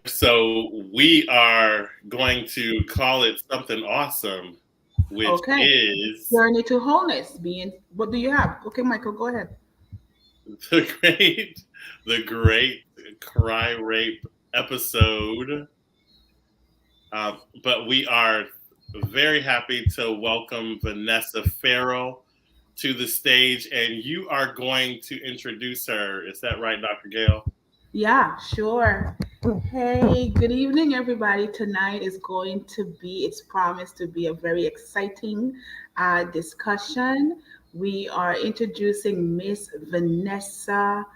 So we are going to call it something awesome, which Okay. is Journey to wholeness. Being, what do you have? Okay, Michael, go ahead. the great cry rape episode. But we are very happy to welcome Vanessa Farrell to the stage, and you are going to introduce her. Is that right, Dr. Gale? Yeah, sure. Hey, good evening, everybody. Tonight is going to be, it's promised to be a very exciting discussion. We are introducing Miss Vanessa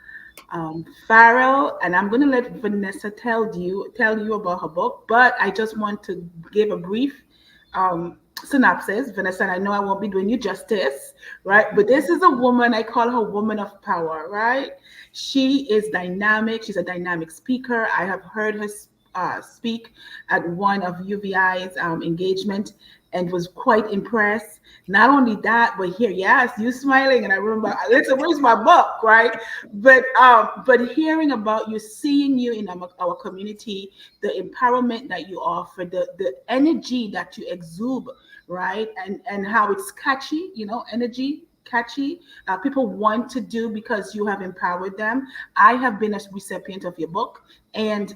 Farrell, and I'm going to let Vanessa tell you about her book. But I just want to give a brief synopsis. Vanessa, and I know I won't be doing you justice, right? But this is a woman. I call her woman of power, right? She is dynamic. She's a dynamic speaker. I have heard her speak at one of UVI's engagement and was quite impressed. Not only that, but here, yes, you smiling, and I remember, listen, where's my book, right? But hearing about you, seeing you in our community, the empowerment that you offer, the energy that you exude, right, and how it's catchy, energy catchy. People want to do because you have empowered them. I have been a recipient of your book and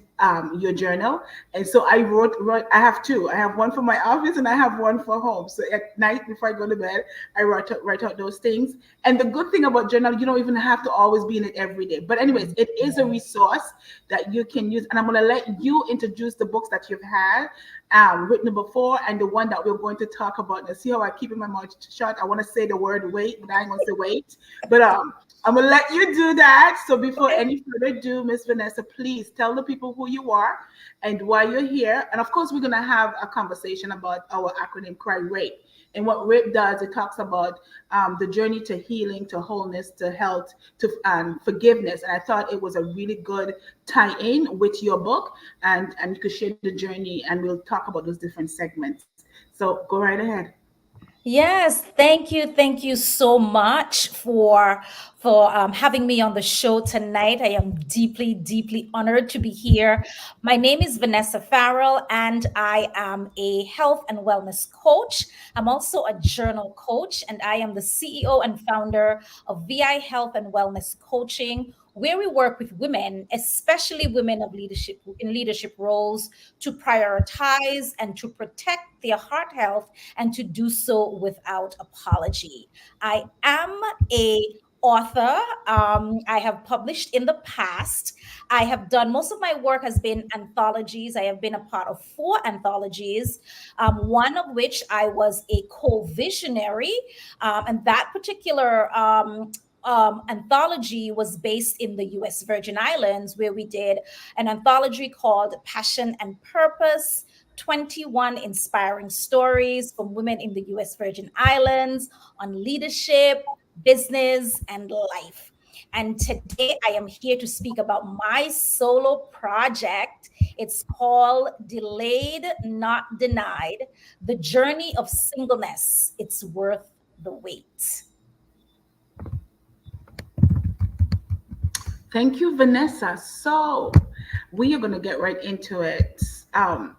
your journal, and so I wrote. I have two. I have one for my office and I have one for home. So at night before I go to bed, I write out those things. And the good thing about journal, you don't even have to always be in it every day. But anyways, it is a resource that you can use. And I'm going to let you introduce the books that you've had written before and the one that we're going to talk about. Now, see how I keep in my mouth shut? I want to say the word wait, but I ain't going to say wait. But I'm gonna let you do that. So before Okay. any further ado, Miss Vanessa, please tell the people who you are and why you're here. And of course, we're gonna have a conversation about our acronym CRY RAPE. And what RAPE does, it talks about the journey to healing, to wholeness, to health, to forgiveness. And I thought it was a really good tie-in with your book, and you could share the journey, and we'll talk about those different segments. So go right ahead. Yes, thank you. Thank you so much for having me on the show tonight. I am deeply, deeply honored to be here. My name is Vanessa Farrell, and I am a health and wellness coach. I'm also a journal coach, and I am the CEO and founder of VI Health and Wellness Coaching, where we work with women, especially women of leadership in leadership roles, to prioritize and to protect their heart health and to do so without apology. I am a author. I have published in the past. I have done most of my work has been anthologies. I have been a part of four anthologies, one of which I was a co-visionary, and that particular anthology was based in the US Virgin Islands, where we did an anthology called Passion and Purpose, 21 inspiring stories from women in the US Virgin Islands on leadership, business, and life. And today I am here to speak about my solo project. It's called Delayed, Not Denied: The Journey of Singleness. It's worth the wait. Thank you, Vanessa. So we are going to get right into it. Um,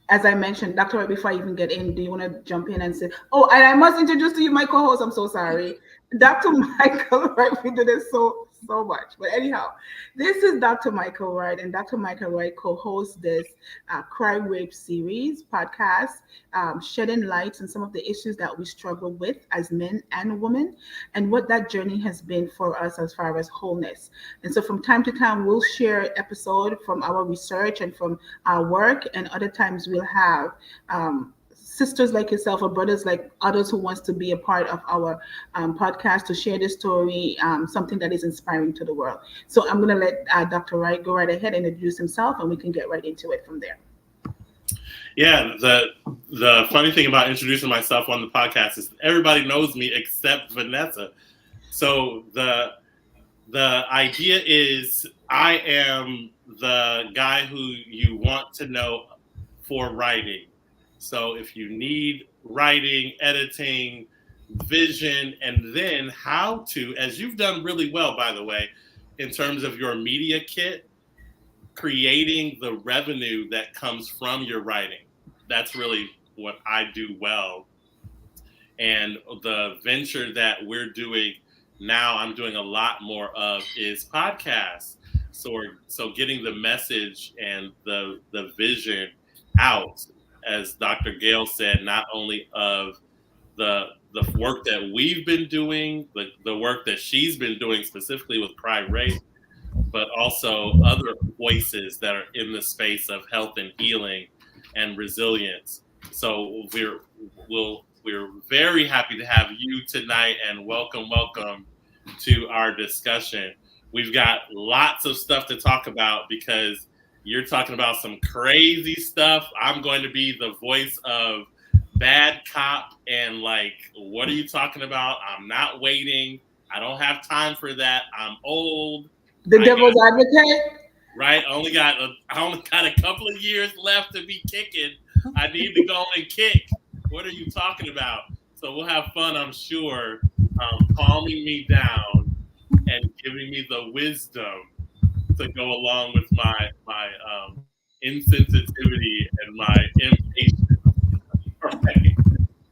as I mentioned, Dr. Right, before I even get in, do you want to jump in and say, oh, and I must introduce to you my co-host. I'm so sorry. Dr. Michael, right? We do this so much. But anyhow, this is Dr. Michael Wright, and Dr. Michael Wright co-hosts this crime rape series podcast, shedding light on some of the issues that we struggle with as men and women, and what that journey has been for us as far as wholeness. And so from time to time, we'll share episode from our research and from our work, and other times we'll have sisters like yourself or brothers like others who wants to be a part of our podcast to share the story, something that is inspiring to the world. So I'm going to let Dr. Wright go right ahead and introduce himself, and we can get right into it from there. Yeah, the funny thing about introducing myself on the podcast is everybody knows me except Vanessa. So the idea is I am the guy who you want to know for writing. So if you need writing, editing, vision, and then how to, as you've done really well, by the way, in terms of your media kit, creating the revenue that comes from your writing. That's really what I do well. And the venture that we're doing now, I'm doing a lot more of is podcasts. So getting the message and the vision out, as Dr. Gale said, not only of the work that we've been doing, the work that she's been doing specifically with Cry Rape, but also other voices that are in the space of health and healing and resilience. So we're very happy to have you tonight, and welcome to our discussion. We've got lots of stuff to talk about because you're talking about some crazy stuff. I'm going to be the voice of bad cop and like, what are you talking about? I'm not waiting. I don't have time for that. I'm old. The devil's advocate. Right? I only got a couple of years left to be kicking. I need to go and kick. What are you talking about? So we'll have fun, I'm sure, calming me down and giving me the wisdom to go along with my insensitivity and my impatience. Right?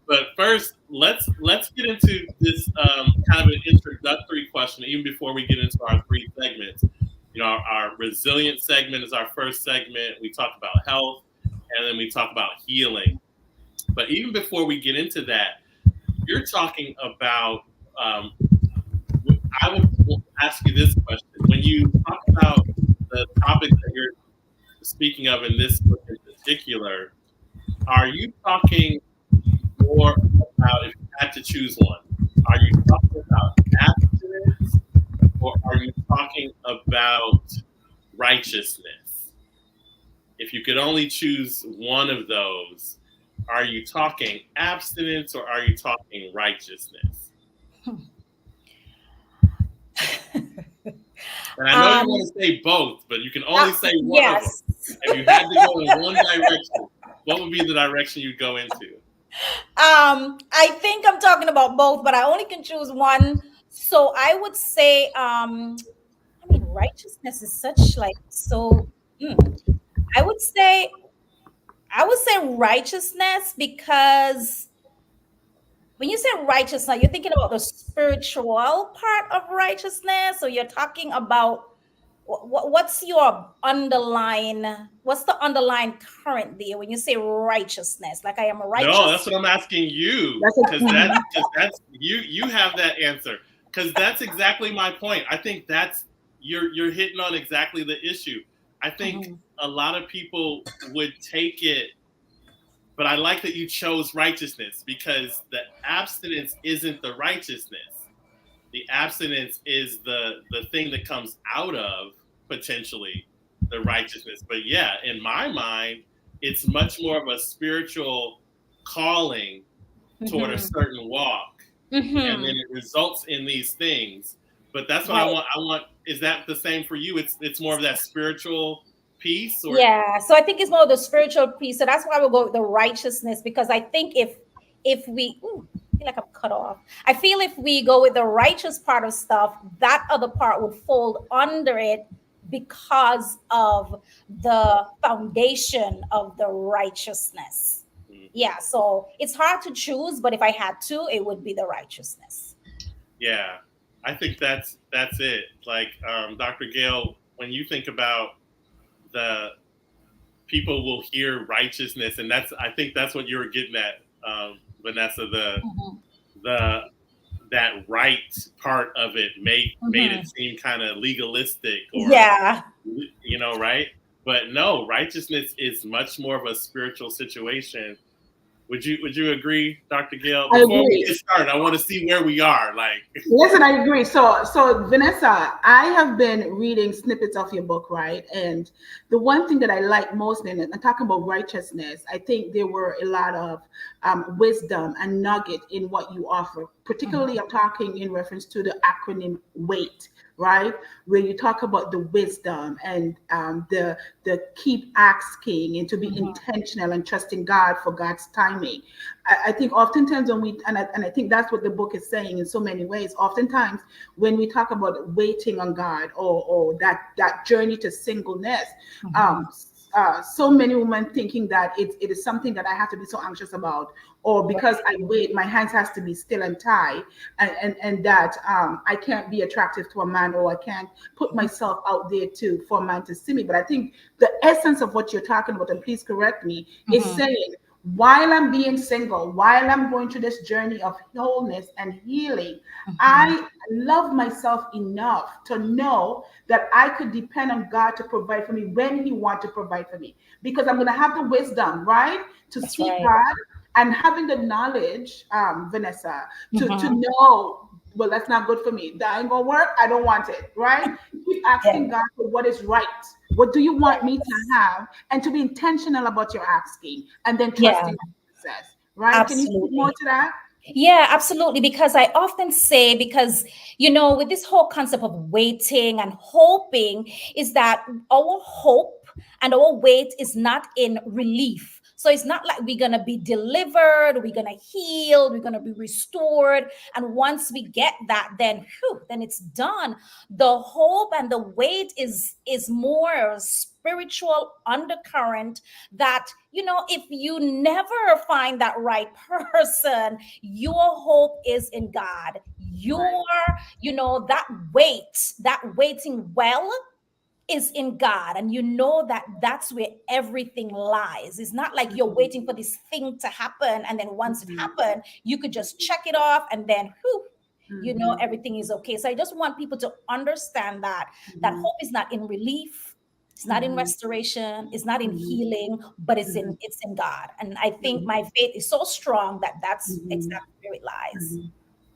But first, let's get into this kind of an introductory question, even before we get into our three segments. You know, our resilience segment is our first segment. We talk about health, and then we talk about healing. But even before we get into that, you're talking about. I would ask you this question: when you talk about the topic that you're speaking of in this book in particular, are you talking more about, if you had to choose one, are you talking about abstinence or are you talking about righteousness? If you could only choose one of those, are you talking abstinence or are you talking righteousness? And I know you want to say both, but you can only say one of them. If you had to go in one direction, what would be the direction you'd go into? I think I'm talking about both, but I only can choose one. So I would say, righteousness is such like so. I would say righteousness because when you say righteousness, you're thinking about the spiritual part of righteousness, or you're talking about what's the underlying current there when you say righteousness? Like I am righteous. No, that's what I'm asking you, because that's you have that answer, because that's exactly my point. I think that's you're hitting on exactly the issue. I think a lot of people would take it, but I like that you chose righteousness, because the abstinence isn't the righteousness. The abstinence is the thing that comes out of potentially the righteousness. But yeah, in my mind, it's much more of a spiritual calling toward a certain walk, and then it results in these things. But that's what I want. Is that the same for you? It's more of that spiritual piece? Or? Yeah, so I think it's more of the spiritual piece. So that's why we'll go with the righteousness, because I think if we I feel like I'm cut off. I feel if we go with the righteous part of stuff, that other part would fold under it because of the foundation of the righteousness. Yeah, so it's hard to choose, but if I had to, it would be the righteousness. Yeah, I think that's it. Like Dr. Gale, when you think about the people will hear righteousness, and I think that's what you were getting at, Vanessa. That right part of it made it seem kind of legalistic, or right? But no, righteousness is much more of a spiritual situation. Would you agree, Dr. Gale? Before we get started, I want to see where we are. Like, listen, I agree. So Vanessa, I have been reading snippets of your book, right? And the one thing that I like most in it, I'm talking about righteousness, I think there were a lot of wisdom and nugget in what you offer. Particularly, I'm talking in reference to the acronym WAIT, right? Where you talk about the wisdom and the keep asking and to be Mhm. intentional and trusting God for God's timing. I think oftentimes when we and I think that's what the book is saying in so many ways. Oftentimes when we talk about waiting on God or that journey to singleness, Mhm. um, so many women thinking that it is something that I have to be so anxious about, or because Right. I wait, my hands has to be still and tied, and that I can't be attractive to a man, or I can't put myself out there to for a man to see me. But I think the essence of what you're talking about, and please correct me, is Mhm. saying while I'm being single, while I'm going through this journey of wholeness and healing, Mhm. I love myself enough to know that I could depend on God to provide for me when He wants to provide for me. Because I'm going to have the wisdom, right, to That's seek right. God, and having the knowledge, Vanessa, to Mhm. know, well, that's not good for me. That ain't going to work. I don't want it, right? Keep asking Yeah. God for what is right. What do you want me to Yes. have? And to be intentional about your asking and then Yeah. trusting process, right? Can you speak more Absolutely. to that? Yeah, absolutely. Because I often say, because, with this whole concept of waiting and hoping, is that our hope and our wait is not in relief. So it's not like we're going to be delivered, we're going to heal, we're going to be restored. And once we get that, then, whew, then it's done. The hope and the wait is more spiritual undercurrent that, if you never find that right person, your hope is in God. Right. That wait, that waiting well is in God. And you know that that's where everything lies. It's not like you're waiting for this thing to happen. And then once it happened, you could just check it off and then, whew, Mm-hmm. everything is okay. So I just want people to understand that Mm-hmm. hope is not in relief. It's not in Mm-hmm. restoration. It's not in Mm-hmm. healing, but it's Mm-hmm. in God. And I think Mm-hmm. my faith is so strong that that's Mm-hmm. exactly where it lies. Mm-hmm.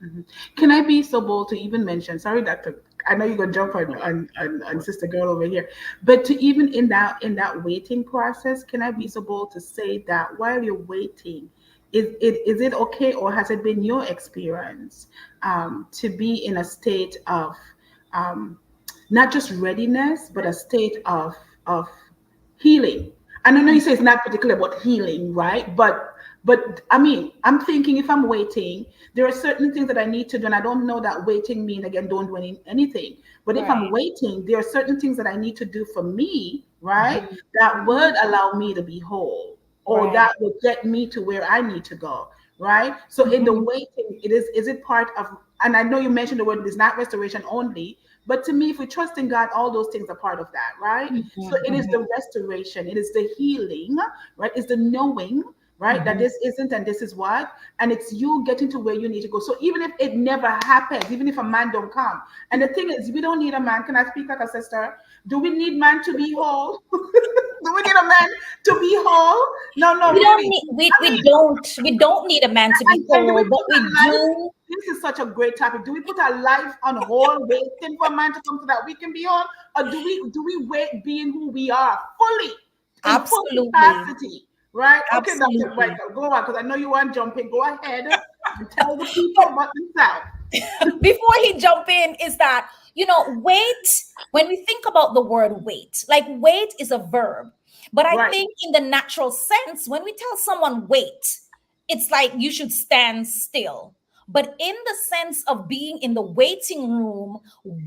Mhm. Can I be so bold to even mention? Sorry, Doctor. I know you're gonna jump on Sister Girl over here, but to even in that waiting process, can I be so bold to say that while you're waiting, is it okay, or has it been your experience to be in a state of um, not just readiness, but a state of healing? And I know you say it's not particularly about healing, right? But I mean, I'm thinking if I'm waiting, there are certain things that I need to do, and I don't know that waiting mean again don't do anything. But if I'm Right. waiting, there are certain things that I need to do for me, right? Mhm. That Mhm. would allow me to be whole, or Right. that would get me to where I need to go, right? So in the Mhm. waiting, is it part of? And I know you mentioned the word is not restoration only, but to me, if we trust in God, all those things are part of that, right? So Mhm. it is Mhm. the restoration, it is the healing, right? It's the knowing, right? That Mhm. this isn't and this is what, and it's you getting to where you need to go. So even if it never happens, even if a man don't come, and the thing is, we don't need a man. Can I speak like a sister? Do we need man to be whole? Do we need a man to be whole? No, no, We don't really. need I mean, we don't need a man to be and do we whole, but put we our life? do. This is such a great topic. Do we put our life on hold, waiting for a man to come so that we can be whole, or do we wait being who we are fully, in full Absolutely. capacity? Right? Okay, Dr. Absolutely. Michael, go on, because I know you want jumping. Go ahead and tell the people about themselves. Before he jump in, is that, wait, when we think about the word wait, like wait is a verb, but I Right. think in the natural sense, when we tell someone wait, it's like you should stand still. But in the sense of being in the waiting room,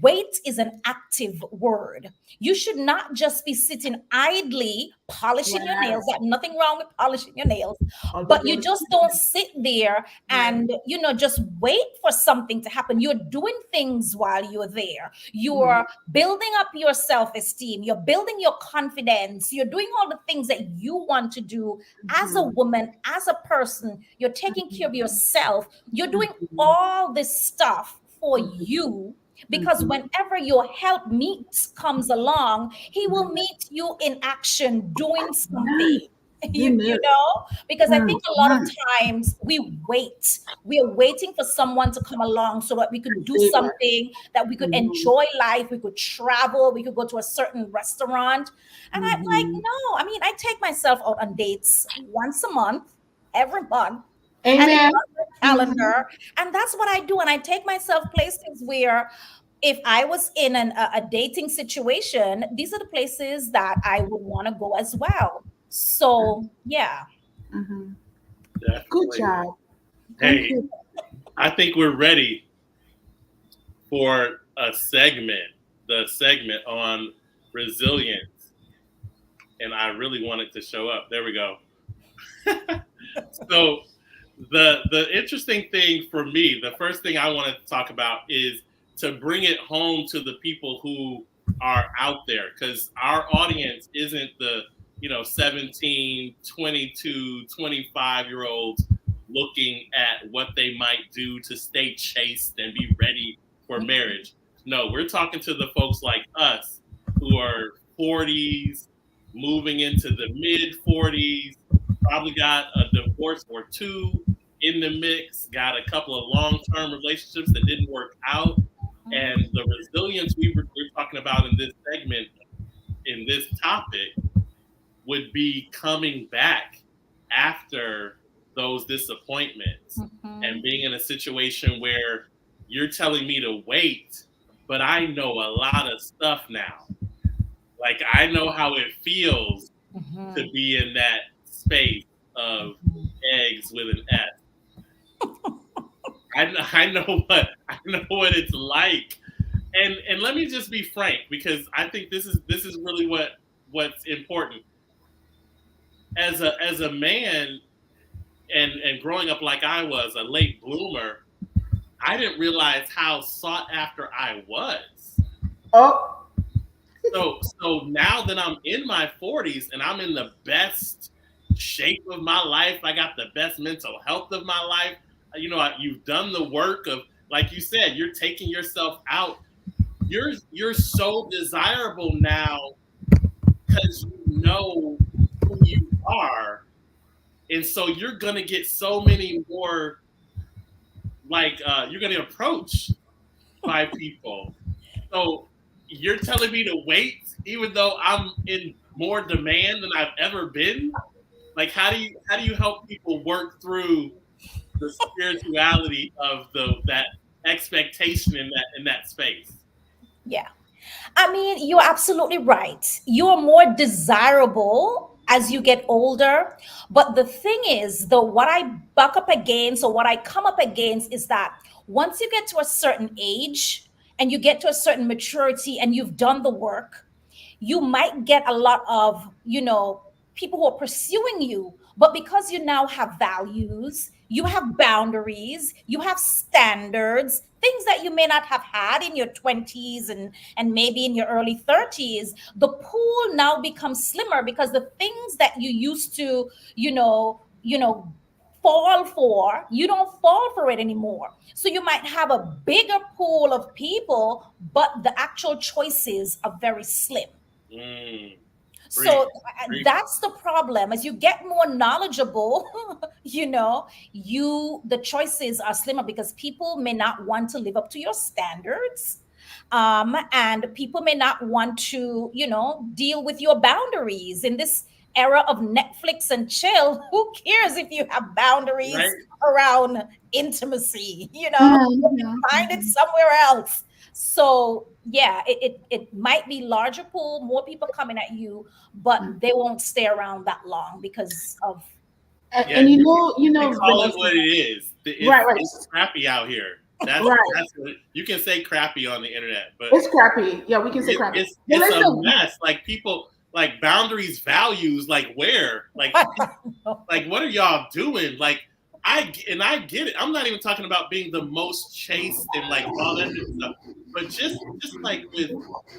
wait is an active word. You should not just be sitting idly polishing your Right. nails. There's nothing wrong with polishing your nails, Although but you there, just don't sit there right. and, just wait for something to happen. You're doing things while you're there. Mhm. You're building up your self-esteem. You're building your confidence. You're doing all the things that you want to do as a Mhm. woman, as a person. You're taking care of yourself. You're doing Mhm. all this stuff for Mhm. you, because Mhm. whenever your help meet comes along, he will Mhm. meet you in action doing something. Yes. you, Goodness. you know because I think a lot of Mhm. times we are waiting for someone to come along so that we could And do save us. something, that we could Mhm. enjoy life, we could travel, we could go to a certain restaurant. And I'm like, Mhm. no, I mean, I take myself out on dates once a month, every month, and it's Amen. on the Mhm. calendar. And that's what I do. And I take myself places where, if I was in a dating situation, these are the places that I would want to go as well. So, yeah. Mm-hmm. Good Definitely. job. Thank Hey, you. I think we're ready for a segment, the segment on resilience. And I really want it to show up. There we go. So the interesting thing for me, the first thing I want to talk about is to bring it home to the people who are out there, because our audience isn't the 17, 22, 25-year olds looking at what they might do to stay chaste and be ready for marriage. No, we're talking to the folks like us who are 40s, moving into the mid 40s, probably got a divorce or two in the mix, got a couple of long-term relationships that didn't work out, and the resilience we're talking about in this segment, in this topic, would be coming back after those disappointments and Mhm. being in a situation where you're telling me to wait, but I know a lot of stuff now. Like, I know how it feels to Mhm. be in that space of eggs with an S. I know what it's like, and let me just be frank, because I think this is really what's important. As a man, and growing up like I was a late bloomer, I didn't realize how sought after I was. Oh, So now that I'm in my 40s and I'm in the best shape of my life, I got the best mental health of my life. You've done the work of, like you said, you're taking yourself out. You're so desirable now because you know who you are, and so you're gonna get so many more, like, you're gonna approach by people. So you're telling me to wait, even though I'm in more demand than I've ever been? Like, how do you help people work through the spirituality of that expectation in that space? Yeah. I mean, you're absolutely right. You're more desirable as you get older. But the thing is, the what I buck up against or what I come up against is that once you get to a certain age and you get to a certain maturity and you've done the work, you might get a lot of, people who are pursuing you. But because you now have values, you have boundaries, you have standards, things that you may not have had in your 20s and maybe in your early 30s, the pool now becomes slimmer because the things that you used to, fall for, you don't fall for it anymore. So you might have a bigger pool of people, but the actual choices are very slim. Mm, So preach, preach. that's the problem. As you get more knowledgeable, the choices are slimmer because people may not want to live up to your standards. And people may not want to, deal with your boundaries in this era of Netflix and chill. Who cares if you have boundaries Right, around intimacy? You can mm-hmm. find it somewhere else. So yeah, it might be larger pool, more people coming at you, but they won't stay around that long because of And, yeah. and You can call it Vanessa, what it is. right, right, It's crappy out here. That's right. that's what you can say, crappy on the internet, but It's crappy. Yeah, we can say It, crappy. it's But it's a listen, mess. Like, people, like, boundaries, values, like, where, like what are y'all doing? Like, I get it. I'm not even talking about being the most chaste and like all that good stuff, but just like with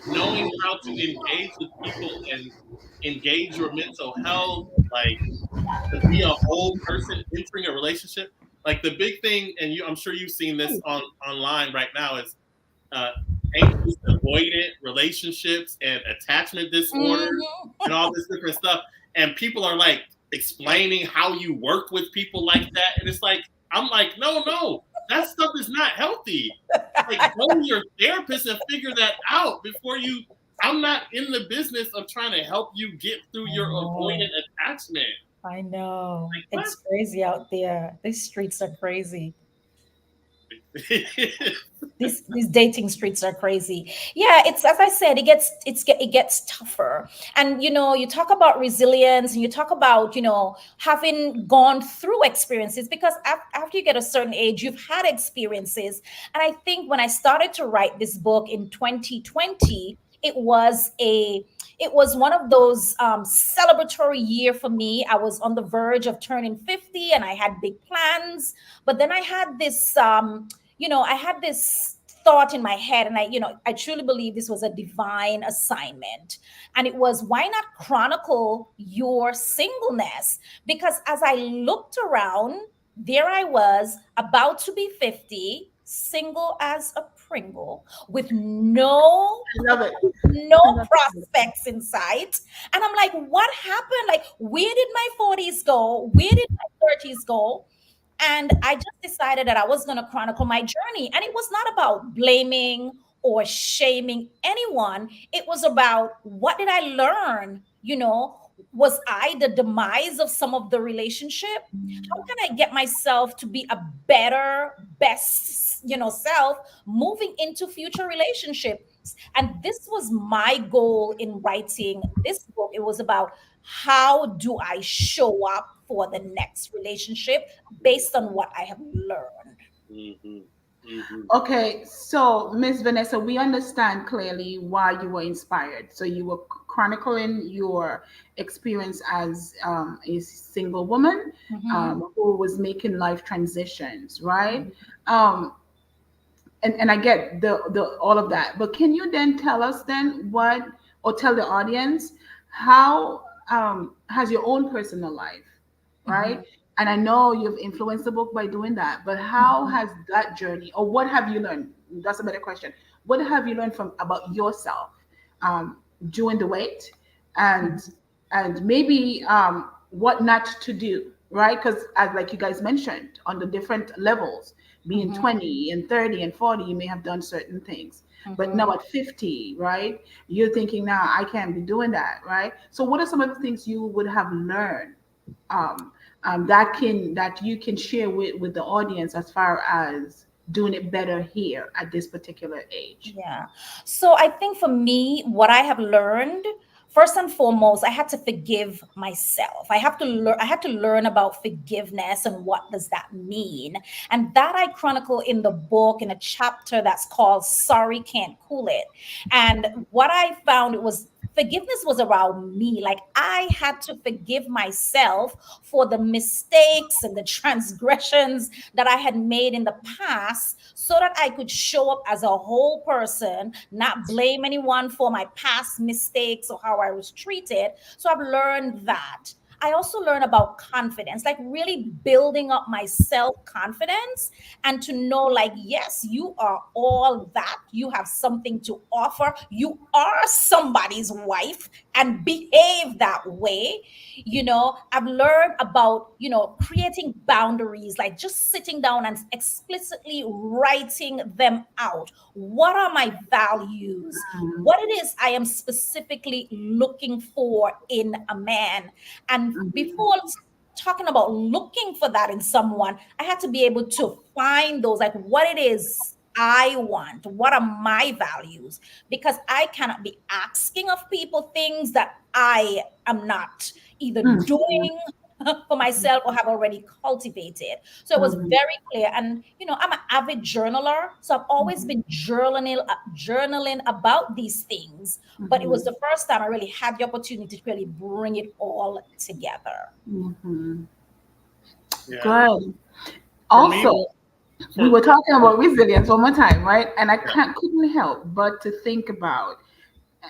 knowing how to engage with people and engage your mental health, like, to be a whole person entering a relationship. Like, the big thing, and I'm sure you've seen this online right now, is uh, anxious avoidant relationships and attachment disorders Mhm. and all this different stuff. And people are like explaining how you work with people like that. And it's like, I'm like, no, no, that stuff is not healthy. Like, go to your therapist and figure that out before you. I'm not in the business of trying to help you get through I your avoidant know. attachment. I know. Like, what? It's crazy out there. These streets are crazy. These dating streets are crazy. Yeah, it's as I said, it gets tougher. And you talk about resilience, and you talk about having gone through experiences, because after you get a certain age, you've had experiences. And I think when I started to write this book in 2020, it was one of those celebratory year for me. I was on the verge of turning 50, and I had big plans. But then I had this thought in my head, and I truly believe this was a divine assignment. And it was, why not chronicle your singleness? Because as I looked around, there I was, about to be 50, single as a Pringle, with I love it. no I love it. prospects in sight. And I'm like, what happened? Like, where did my 40s go? Where did my 30s go? And I just decided that I was going to chronicle my journey. And it was not about blaming or shaming anyone. It was about, what did I learn? Was I the demise of some of the relationship? How can I get myself to be a better, best, self moving into future relationships? And this was my goal in writing this book. It was about, how do I show up for the next relationship based on what I have learned. Mhm. Mhm. Okay, so Miss Vanessa, we understand clearly why you were inspired. So you were chronicling your experience as a single woman Mhm. who was making life transitions, right? Um, and I get the all of that, but can you then tell us then what, or tell the audience how has your own personal life, right? Mhm. And I know you've influenced the book by doing that, but how Mhm. has that journey, or what have you learned? That's a better question. What have you learned from about yourself um, during the wait, and maybe what not to do, right? Because as like you guys mentioned, on the different levels, being Mhm. 20 and 30 and 40, you may have done certain things. But now Mhm. at 50, right, you're thinking, now I can't be doing that, right? So what are some of the things you would have learned um, that you can share with the audience as far as doing it better here at this particular age? Yeah. So I think for me, what I have learned, first and foremost, I had to forgive myself. I had to learn about forgiveness and what does that mean. And that I chronicle in the book in a chapter that's called Sorry Can't Cool It. And what I found, it was forgiveness was around me. Like, I had to forgive myself for the mistakes and the transgressions that I had made in the past, so that I could show up as a whole person, not blame anyone for my past mistakes or how I was treated. So I've learned that. I also learned about confidence, like really building up my self confidence, and to know, like, yes, you are all that. You have something to offer. You are somebody's wife, and behave that way. I've learned about, creating boundaries, like just sitting down and explicitly writing them out. What are my values? What it is I am specifically looking for in a man. And Mhm. before talking about looking for that in someone, I had to be able to find those, like what it is I want, what are my values, because I cannot be asking of people things that I am not either Mhm. doing for myself or have already cultivated. So it was Mhm. very clear. And I'm an avid journaler, so I've always been journaling about these things. But it was Mhm. the first time I really had the opportunity to really bring it all together. Mhm. Yeah. Good. For me, Also, we for were talking about resilience one more time, right? And I yeah. couldn't help but to think about,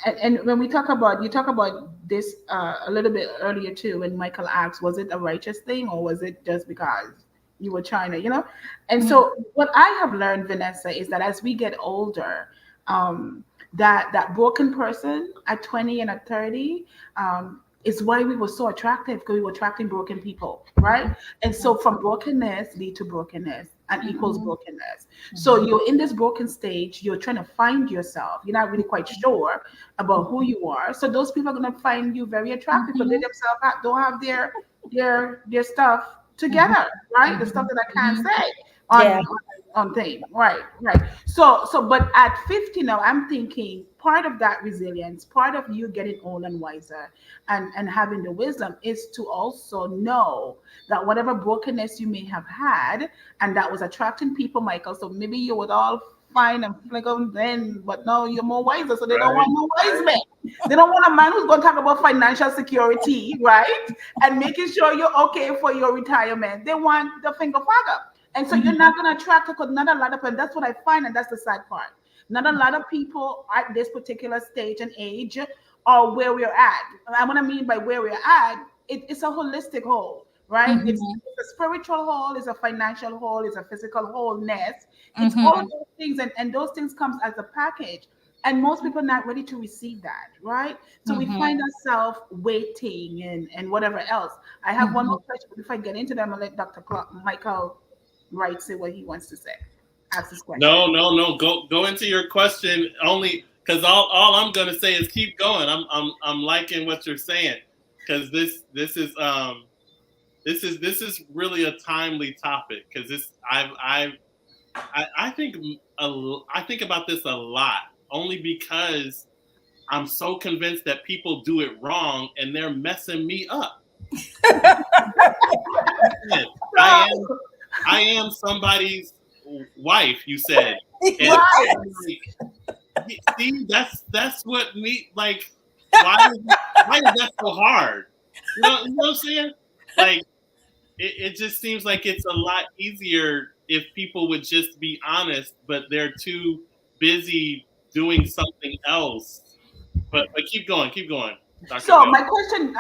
and when we talk about, you talk about this a little bit earlier too, when Michael asked, was it a righteous thing or was it just because you were trying to, And Mhm. so what I have learned, Vanessa, is that as we get older, that broken person at 20 and at 30 is why we were so attractive, because we were attracting broken people, right? And so from brokenness lead to brokenness and equals Mhm. brokenness. So Mhm. you're in this broken stage, you're trying to find yourself. You're not really quite sure about who you are. So those people are going to find you very attractive, but they Mhm. themselves don't have their stuff Mhm. together, right? The stuff Mhm. that I can't Mhm. say Yeah. on thing. Right. So but at 50 now, I'm thinking part of that resilience, part of you getting old and wiser and having the wisdom is to also know that whatever brokenness you may have had and that was attracting people, Michael. So maybe you would all fine and like then, but now you're more wiser. So they don't Right. want no wise men. They don't want a man who's going to talk about financial security, right? And making sure you're okay for your retirement. They want the finger father. And so you're not going to attract it because not a lot of, and that's what I find, and that's the sad part. Not a lot of people at this particular stage and age are where we're at. And what I mean by where we're at, it's a holistic whole, right? Mhm. It's a spiritual whole, it's a financial whole, it's a physical wholeness. It's all of Mhm. those things, and those things comes as a package. And most people are not ready to receive that, right? So we Mhm. find ourselves waiting and whatever else. I have one more Mhm. question, but if I get into them, I'll let Dr. Michael Wright say what he wants to say. Ask this question. No. Go into your question only because all I'm gonna say is keep going. I'm liking what you're saying because this is really a timely topic because this I think I think about this a lot only because I'm so convinced that people do it wrong and they're messing me up. Yes, I am So, I am somebody's wife, you said. And right. I'm like, see, that's what me like. Why is that so hard? You know what I'm saying? Like, it just seems like it's a lot easier if people would just be honest, but they're too busy doing something else. But keep going, Dr. So Vet. my question,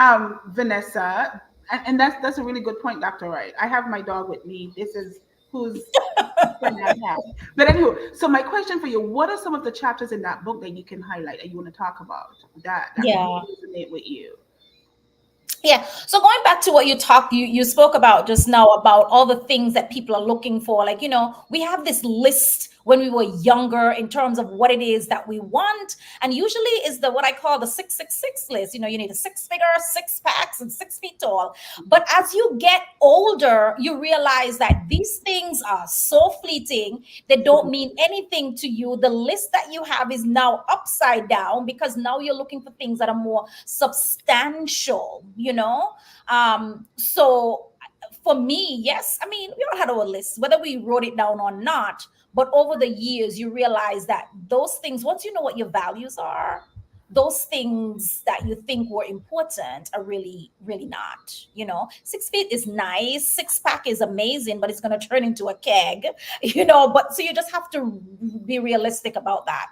Vanessa, and that's a really good point, Dr. Wright. I have my dog with me. This is who's friend I have. But anyway, so my question for you, what are some of the chapters in that book that you can highlight that you want to talk about that Yeah. really resonate with you? Yeah. So going back to what you spoke about just now about all the things that people are looking for. Like, we have this list when we were younger in terms of what it is that we want. And usually is the what I call the 666 list. You need a six figure, six packs, and 6 feet tall. But as you get older, you realize that these things are so fleeting, they don't mean anything to you. The list that you have is now upside down because now you're looking for things that are more substantial. So for me, yes, I mean, we all had our lists, whether we wrote it down or not. But over the years, you realize that those things, once you know what your values are, those things that you think were important are really, really not. 6 feet is nice, six pack is amazing, but it's going to turn into a keg, But so you just have to be realistic about that.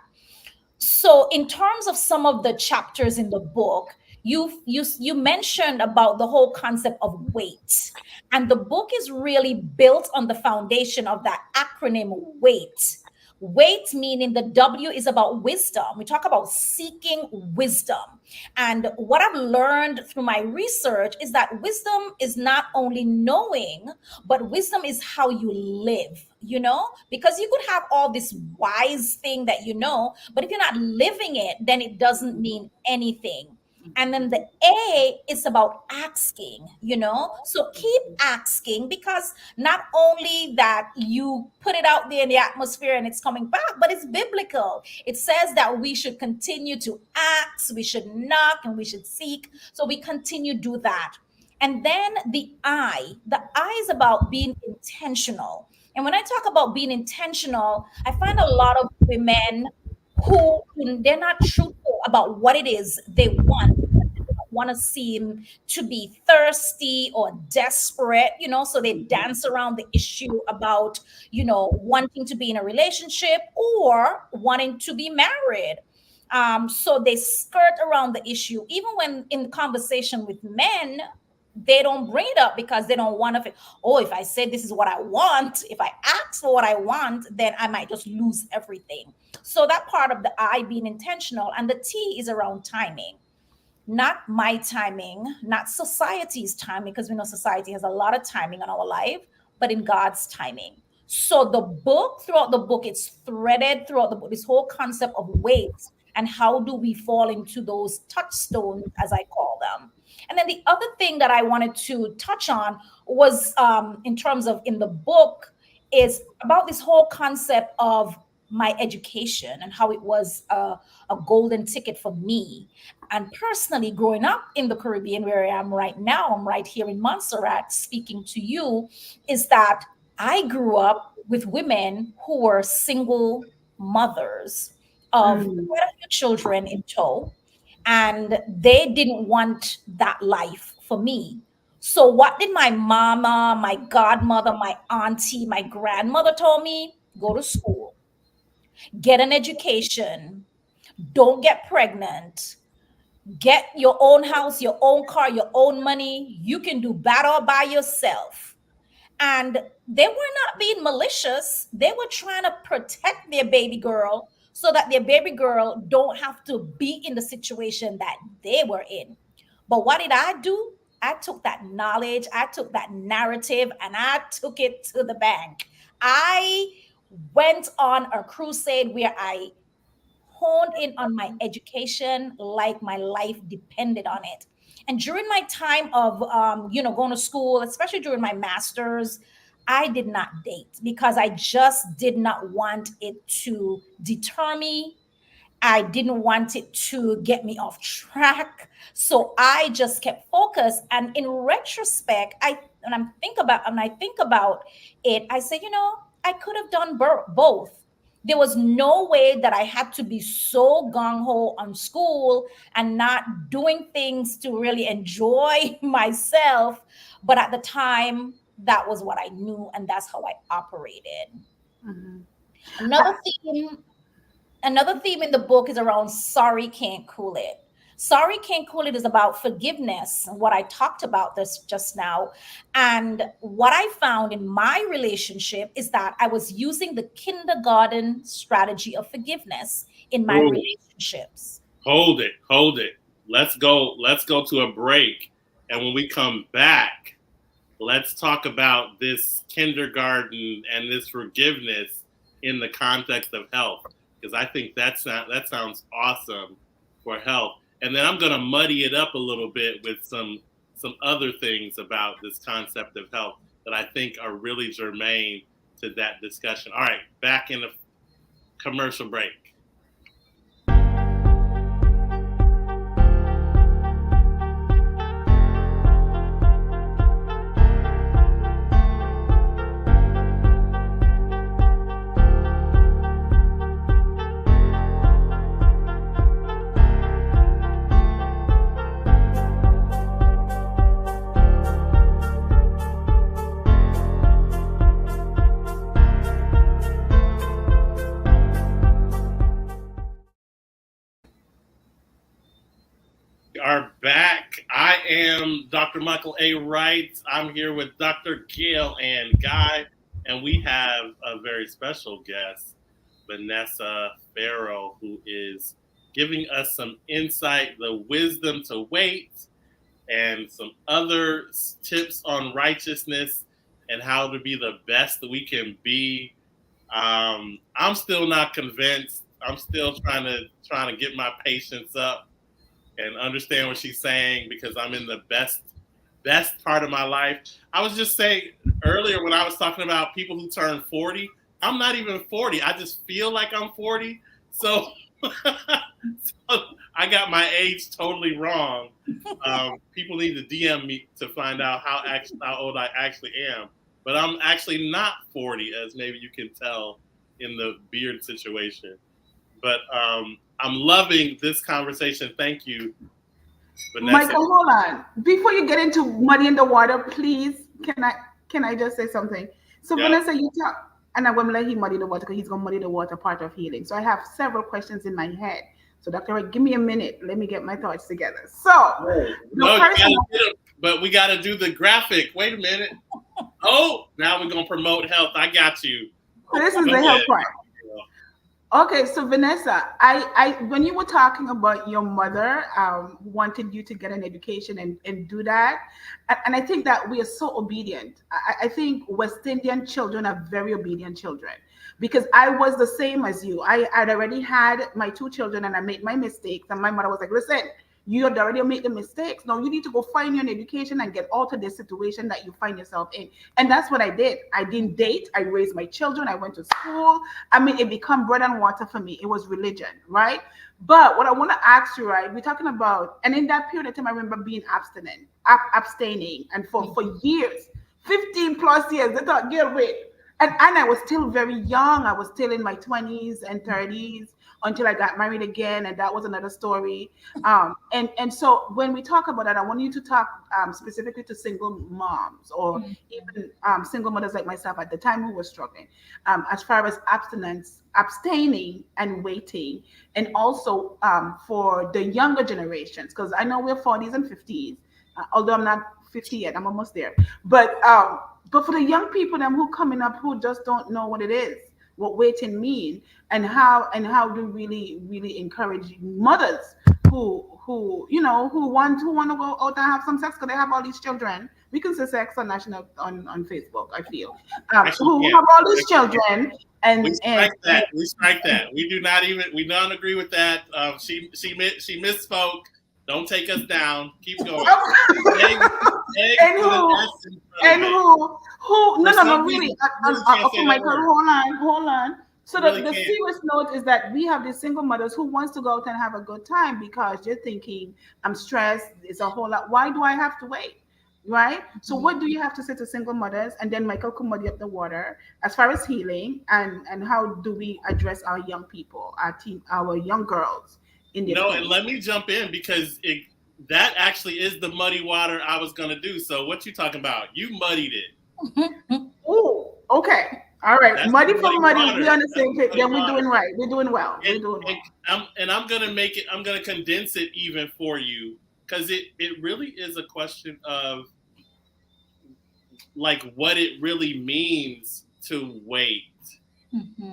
So in terms of some of the chapters in the book, you mentioned about the whole concept of weight, and the book is really built on the foundation of that acronym weight. Weight meaning the W is about wisdom. We talk about seeking wisdom. And what I've learned through my research is that wisdom is not only knowing, but wisdom is how you live, because you could have all this wise thing that but if you're not living it, then it doesn't mean anything. And then the A is about asking, so keep asking, because not only that you put it out there in the atmosphere and it's coming back, but it's biblical. It says that we should continue to ask, we should knock, and we should seek. So we continue to do that. And then the I is about being intentional. And when I talk about being intentional, I find a lot of women who they're not truthful about what it is they want. They don't want to seem to be thirsty or desperate, so they dance around the issue about, wanting to be in a relationship or wanting to be married. So they skirt around the issue, even when in conversation with men, they don't bring it up because they don't want to. Oh, if I say this is what I want, if I ask for what I want, then I might just lose everything. So that part of the I being intentional, and the T is around timing. Not my timing, not society's timing, because we know society has a lot of timing on our life, but in God's timing. So throughout the book, it's threaded throughout the book, this whole concept of weight and how do we fall into those touchstones, as I call them. And then the other thing that I wanted to touch on was in terms of in the book is about this whole concept of my education and how it was a golden ticket for me. And personally, growing up in the Caribbean, where I am right now, I'm right here in Montserrat speaking to you, is that I grew up with women who were single mothers of Mm, quite a few children in tow, and they didn't want that life for me. So what did my mama, my godmother, my auntie, my grandmother told me? Go to school, get an education, don't get pregnant, get your own house, your own car, your own money. You can do battle by yourself. And they were not being malicious. They were trying to protect their baby girl so that their baby girl don't have to be in the situation that they were in. But what did I do? I took that knowledge, I took that narrative, and I took it to the bank. I went on a crusade where I honed in on my education like my life depended on it. And during my time of, going to school, especially during my master's, I did not date because I just did not want it to deter me. I didn't want it to get me off track. So I just kept focused. And in retrospect, when I think about it, I say, I could have done both. There was no way that I had to be so gung ho on school and not doing things to really enjoy myself. But at the time, that was what I knew, and that's how I operated. mhm. Another theme Another theme in the book is around sorry can't cool it. Sorry can't cool it is about forgiveness, what I talked about this just now. And what I found in my relationship is that I was using the kindergarten strategy of forgiveness in my Ooh, relationships. hold it, hold it. Let's go to a break. And when we come back, let's talk about this kindergarten and this forgiveness in the context of health, because I think that sounds awesome for health. And then I'm going to muddy it up a little bit with some other things about this concept of health that I think are really germane to that discussion. All right, back in the commercial break. Are back. I am Dr. Michael A. Wright. I'm here with Dr. Gail and Guy, and we have a very special guest, Vanessa Farrell, who is giving us some insight, the wisdom to wait, and some other tips on righteousness and how to be the best that we can be. I'm still not convinced. I'm still trying to get my patience up and understand what she's saying because I'm in the best part of my life. I was just saying earlier when I was talking about people who turn 40, I'm not even 40. I just feel like I'm 40. So, so I got my age totally wrong. People need to DM me to find out how old I actually am. But I'm actually not 40, as maybe you can tell in the beard situation. But I'm loving this conversation. Thank you, Vanessa. Michael, hold on. Before you get into muddy in the water, please, can I just say something? So Yeah. Vanessa, you talk, and I'm gonna let him muddy the water because he's gonna muddy the water part of healing. So I have several questions in my head. So Dr. Wright, give me a minute. Let me get my thoughts together. So But we got to do the graphic. Wait a minute. Oh, now we're gonna promote health. I got you. this is the health part. Okay, so Vanessa, I when you were talking about your mother wanted you to get an education and do that, and I think that we are so obedient. I think West Indian children are very obedient children because I was the same as you. I had already had my two children and I made my mistakes, and my mother was like, "Listen, You had already made the mistakes. Now you need to go find your education and get out of this situation that you find yourself in. And that's what I did. I didn't date. I raised my children. I went to school. I mean, it became bread and water for me. It was religion, right? But what I want to ask you, right? We're talking about, and in that period of time, I remember being abstinent, abstaining, and for years, 15 plus years, they thought, girl, wait. And I was still very young. I was still in my 20s and 30s until I got married again, and that was another story. And so when we talk about that, I want you to talk specifically to single moms or even single mothers like myself at the time who were struggling, as far as abstinence, abstaining and waiting, and also for the younger generations, because I know we're 40s and 50s, although I'm not 50 yet, I'm almost there. But for the young people them who coming up who just don't know what it is, what waiting mean, and how do really encourage mothers who who want to go out and have some sex because they have all these children. We can say sex on national on Facebook. I feel Actually, who yeah. have all these children We and strike that. We strike that. We do not even. We don't agree with that. She misspoke. Don't take us down. Keep going. Egg, and with an who S in front and of it. who no For no some no really reason, you really can't okay, say that Michael, word. hold on. So You really the can't. serious note is that we have these single mothers who wants to go out and have a good time because you're thinking, I'm stressed, it's a whole lot. Why do I have to wait? Right? So what do you have to say to single mothers? And then Michael could muddy up the water as far as healing and how do we address our young people, our young girls in their No, and 20s? let me jump in because that actually is the muddy water I was gonna do. So what you talking about? You muddied it. Oh, okay. All right. That's Muddy the for muddy muddy. We water. on the That's same the page. muddy Then we're doing water. right. We're doing well. We're And doing and well. I'm gonna make it. I'm gonna condense it even for you because it really is a question of like what it really means to wait.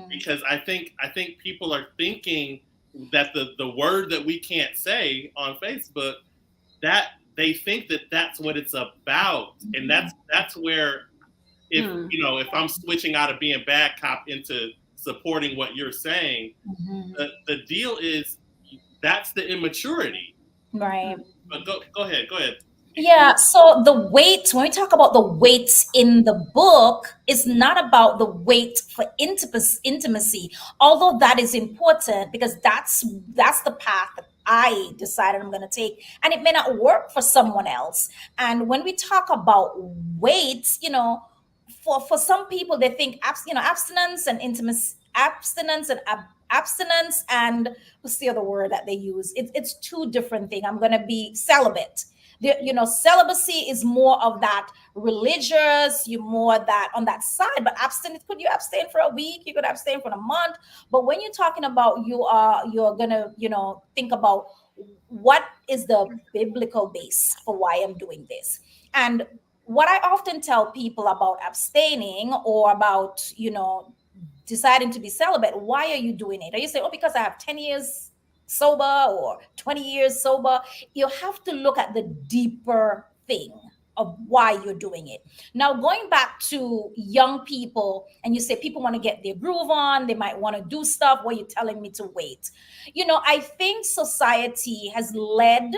Because I think people are thinking that the word that we can't say on Facebook, that they think that that's what it's about, and that's where if Hmm. if I'm switching out of being bad cop into supporting what you're saying, the deal is that's the immaturity. Right. But go ahead. Yeah, so the weight, when we talk about the weights in the book, is not about the weight for intimacy, although that is important because that's the path that I decided I'm going to take, and it may not work for someone else. And when we talk about weights, for some people they think abstinence and intimacy, abstinence and what's the other word that they use? It's two different things. I'm going to be celibate. Celibacy is more of that religious, you more that on that side, but abstinence, could you abstain for a week, you could abstain for a month. But when you're talking about you're gonna think about what is the biblical base for why I'm doing this. And what I often tell people about abstaining or about deciding to be celibate, why are you doing it? Are you saying, oh, because I have 10 years sober or 20 years sober? You have to look at the deeper thing of why you're doing it. Now, going back to young people, and you say people want to get their groove on, they might want to do stuff. What you're telling me to wait? I think society has led,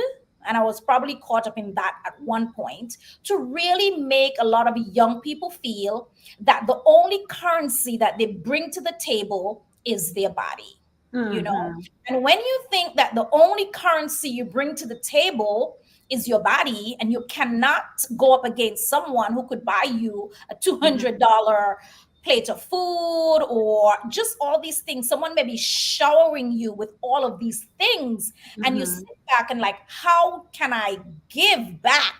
and I was probably caught up in that at one point, to really make a lot of young people feel that the only currency that they bring to the table is their body. you know Mm-hmm. and when you think that the only currency you bring to the table is your body, and you cannot go up against someone who could buy you a $200 plate of food or just all these things, someone may be showering you with all of these things, and you Mm-hmm. sit back and like, how can I give back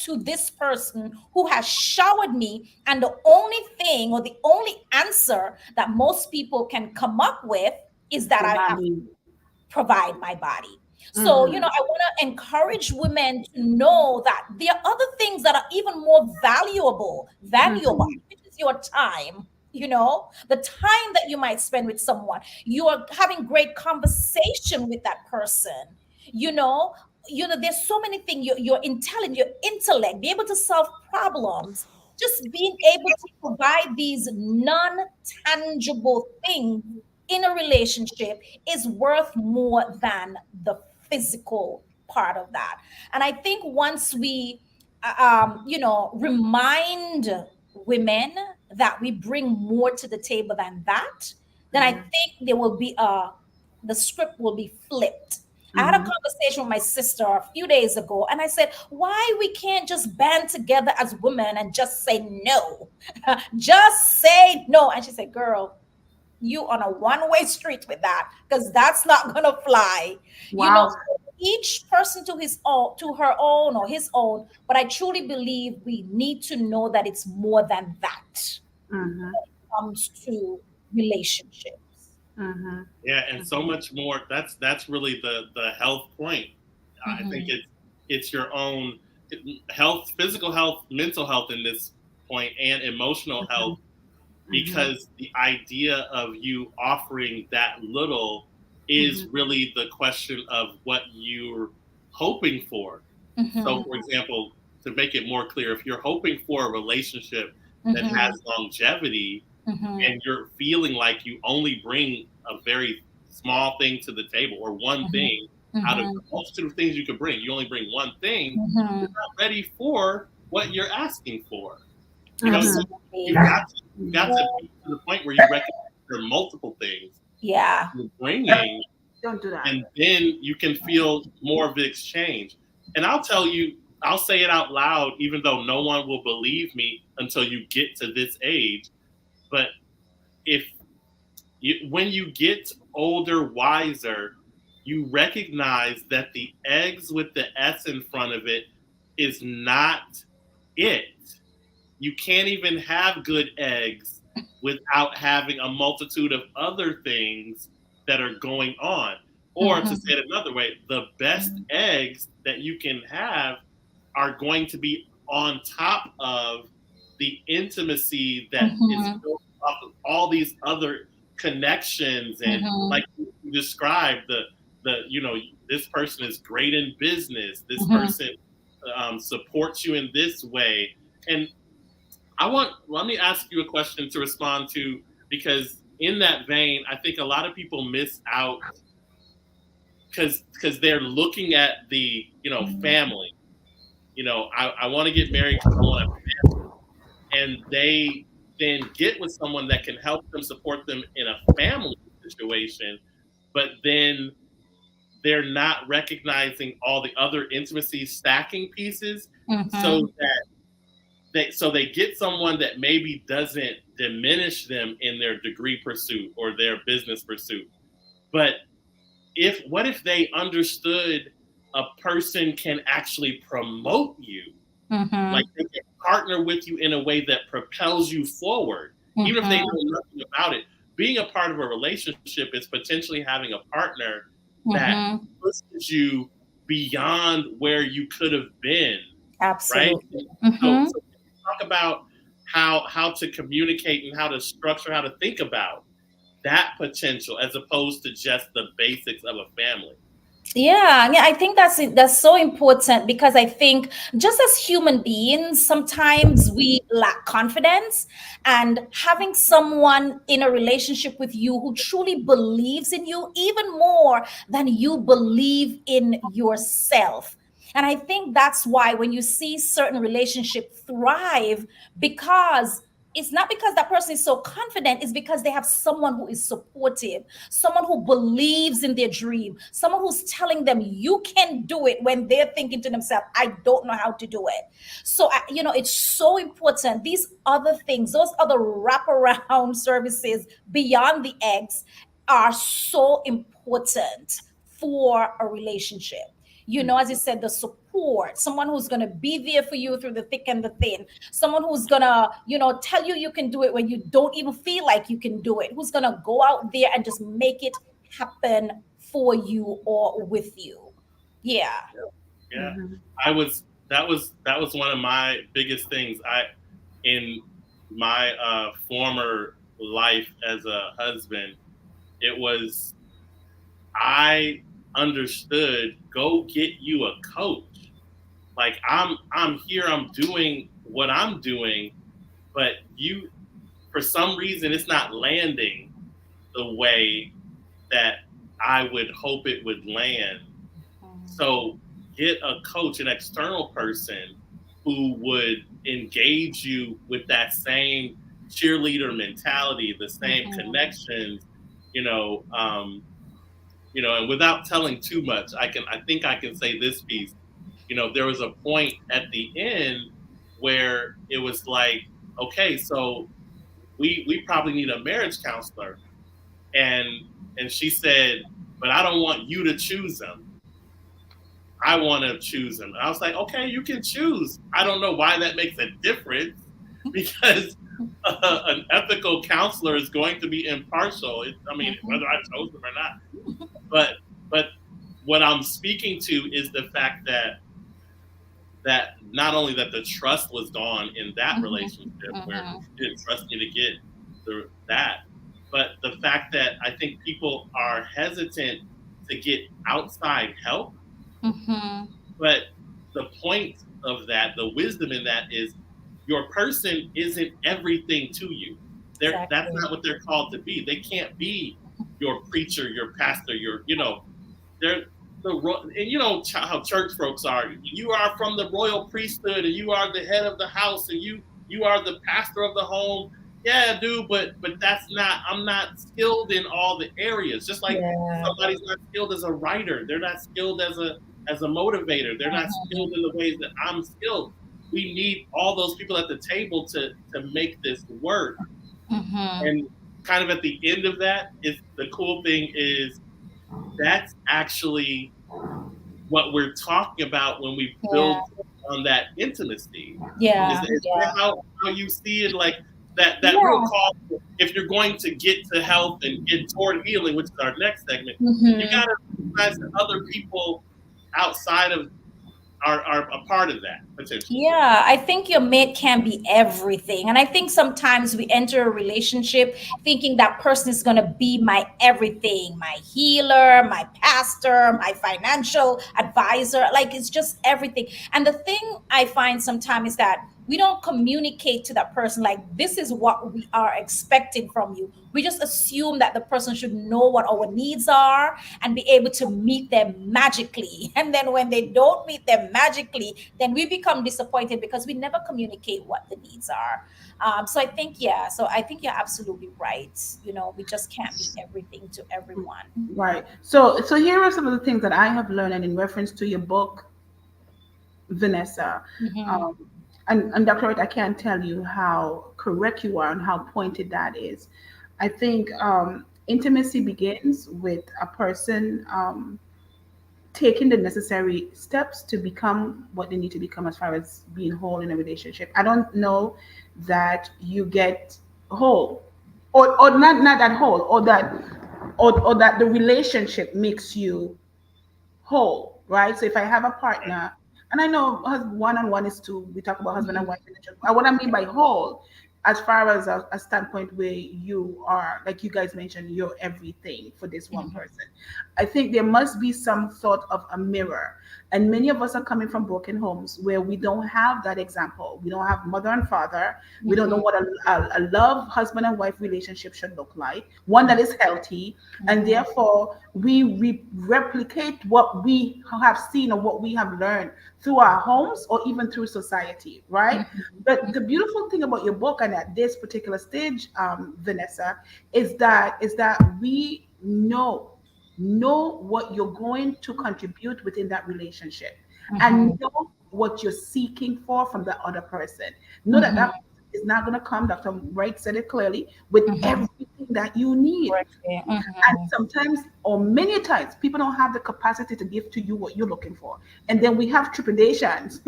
to this person who has showered me? And the only thing or the only answer that most people can come up with is that The I have body. provide my body. So, Mm-hmm. I want to encourage women to know that there are other things that are even more valuable than your Mm-hmm. body, which is your time. The time that you might spend with someone, you are having great conversation with that person. You know, there's so many things. Your intelligence, your intellect, be able to solve problems, just being able to provide these non-tangible things in a relationship is worth more than the physical. part of that. And I think once we, remind women that we bring more to the table than that, then I Mhm. think the script will be flipped. I had a Mhm. conversation with my sister a few days ago, and I said, "Why we can't just band together as women and just say no, just say no?" And she said, "Girl, you on a one-way street with that, because that's not gonna fly." Wow. So each person to his own, to her own or his own. But I truly believe we need to know that it's more than that Mhm. when it comes to relationships. Mhm. Yeah, and so much more. That's really the health point. I think Mhm. it's your own health, physical health, mental health in this point, and emotional health, Mhm. because the idea of you offering that little is Mhm. really the question of what you're hoping for. So, Mhm. for example, to make it more clear, if you're hoping for a relationship that has Mhm. longevity, Mhm. and you're feeling like you only bring a very small thing to the table, or one Mhm. thing out of the Mhm. multitude of things you could bring, you only bring one thing, you're Mhm. not ready for what you're asking for. You know, Mhm. Absolutely. you got to be to the point where you recognize there are multiple things Yeah. you're bringing, Don't do that. and then you can feel more of the exchange. And I'll tell you, I'll say it out loud, even though no one will believe me until you get to this age. But if when you get older, wiser, you recognize that the eggs with the S in front of it is not it. You can't even have good eggs without having a multitude of other things that are going on. Or to say Mhm. it another way, the best eggs that you can have are going to be on top of the intimacy that is Mhm. built off of all these other connections. And like Mhm. you described, the this person is great in business, this Mhm. person supports you in this way. And let me ask you a question to respond to, because in that vein, I think a lot of people miss out because they're looking at the family. I want to get married because I want to, and they then get with someone that can help them, support them in a family situation, but then they're not recognizing all the other intimacy stacking pieces, so Mhm. that they get someone that maybe doesn't diminish them in their degree pursuit or their business pursuit. But if what if they understood a person can actually promote you, like Mhm. they can partner with you in a way that propels you forward, even if they Mhm. know nothing about it. Being a part of a relationship is potentially having a partner that Mhm. pushes you beyond where you could have been, right? Absolutely. So, Mhm. so talk about how to communicate and how to structure, how to think about that potential as opposed to just the basics of a family. Yeah, I think that's so important, because I think just as human beings, sometimes we lack confidence, and having someone in a relationship with you who truly believes in you even more than you believe in yourself. And I think that's why when you see certain relationships thrive, because it's not because that person is so confident, it's because they have someone who is supportive, someone who believes in their dream, someone who's telling them you can do it when they're thinking to themselves, I don't know how to do it. So, it's so important. These other things, those other wraparound services beyond the eggs, are so important for a relationship. As you said, the support, someone who's going to be there for you through the thick and the thin, someone who's going to, tell you can do it when you don't even feel like you can do it, who's going to go out there and just make it happen for you or with you. Yeah. Yeah, Mhm. I was that was one of my biggest things. In my former life as a husband, it was I understood, go get you a coach. Like I'm here, I'm doing what I'm doing, but you, for some reason, it's not landing the way that I would hope it would land. So get a coach, an external person who would engage you with that same cheerleader mentality, the same Mhm. connections, you know, and without telling too much, I think I can say this piece. There was a point at the end where it was like, okay, so we probably need a marriage counselor, and she said, but I don't want you to choose them. I want to choose them. And I was like, okay, you can choose. I don't know why that makes a difference because an ethical counselor is going to be impartial. I mean, Mhm. whether I chose them or not. But what I'm speaking to is the fact that not only that the trust was gone in that Mhm. relationship where Mhm. she didn't trust me to get that, but the fact that I think people are hesitant to get outside help. Mhm. But the point of that, the wisdom in that is your person isn't everything to you. That's Exactly. not what they're called to be. They can't be your preacher, your pastor, they're and how church folks are. You are from the royal priesthood, and you are the head of the house, and you are the pastor of the home. Yeah, dude, but that's not. I'm not skilled in all the areas. Just like Yeah. somebody's not skilled as a writer, they're not skilled as a motivator. They're not skilled Mhm. in the ways that I'm skilled. We need all those people at the table to make this work. Mhm. And kind of at the end of that is the cool thing is that's actually what we're talking about when we Yeah. build on that intimacy. Is, Yeah. is that Yeah. how you see it? Like that real Yeah. call. If you're going to get to health and get toward healing, which is our next segment, you got Mhm. to recognize that other people outside of are a part of that potentially. Yeah, I think your mate can be everything. And I think sometimes we enter a relationship thinking that person is going to be my everything, my healer, my pastor, my financial advisor. Like it's just everything. And the thing I find sometimes is that we don't communicate to that person like this is what we are expecting from you. We just assume that the person should know what our needs are and be able to meet them magically. And then when they don't meet them magically, then we become disappointed because we never communicate what the needs are. So I think, yeah, so I think you're absolutely right. We just can't be everything to everyone. Right. So here are some of the things that I have learned, and in reference to your book, Vanessa. Hmm. Um, and Dr. Wright, I can't tell you how correct you are and how pointed that is. I think intimacy begins with a person taking the necessary steps to become what they need to become as far as being whole in a relationship. I don't know that you get whole, or not that whole, or that the relationship makes you whole, right? So if I have a partner, and I know one on one is two, we talk about husband and wife relationship. What I mean by whole, as far as a standpoint where you are, like you guys mentioned, you're everything for this one person. I think there must be some sort of a mirror. And many of us are coming from broken homes where we don't have that example. We don't have mother and father. We don't know Hmm. what a love husband and wife relationship should look like, one that is healthy. And Hmm. therefore, we replicate what we have seen or what we have learned through our homes or even through society, right? But the beautiful thing about your book and at this particular stage, Vanessa, is that we know what you're going to contribute within that relationship and Hmm. know what you're seeking for from the other person. Know that Hmm. that person is not going to come, Dr. Wright said it clearly, with Hmm. everything that you need. Correctly. And sometimes, or many times, people don't have the capacity to give to you what you're looking for. And then we have trepidations,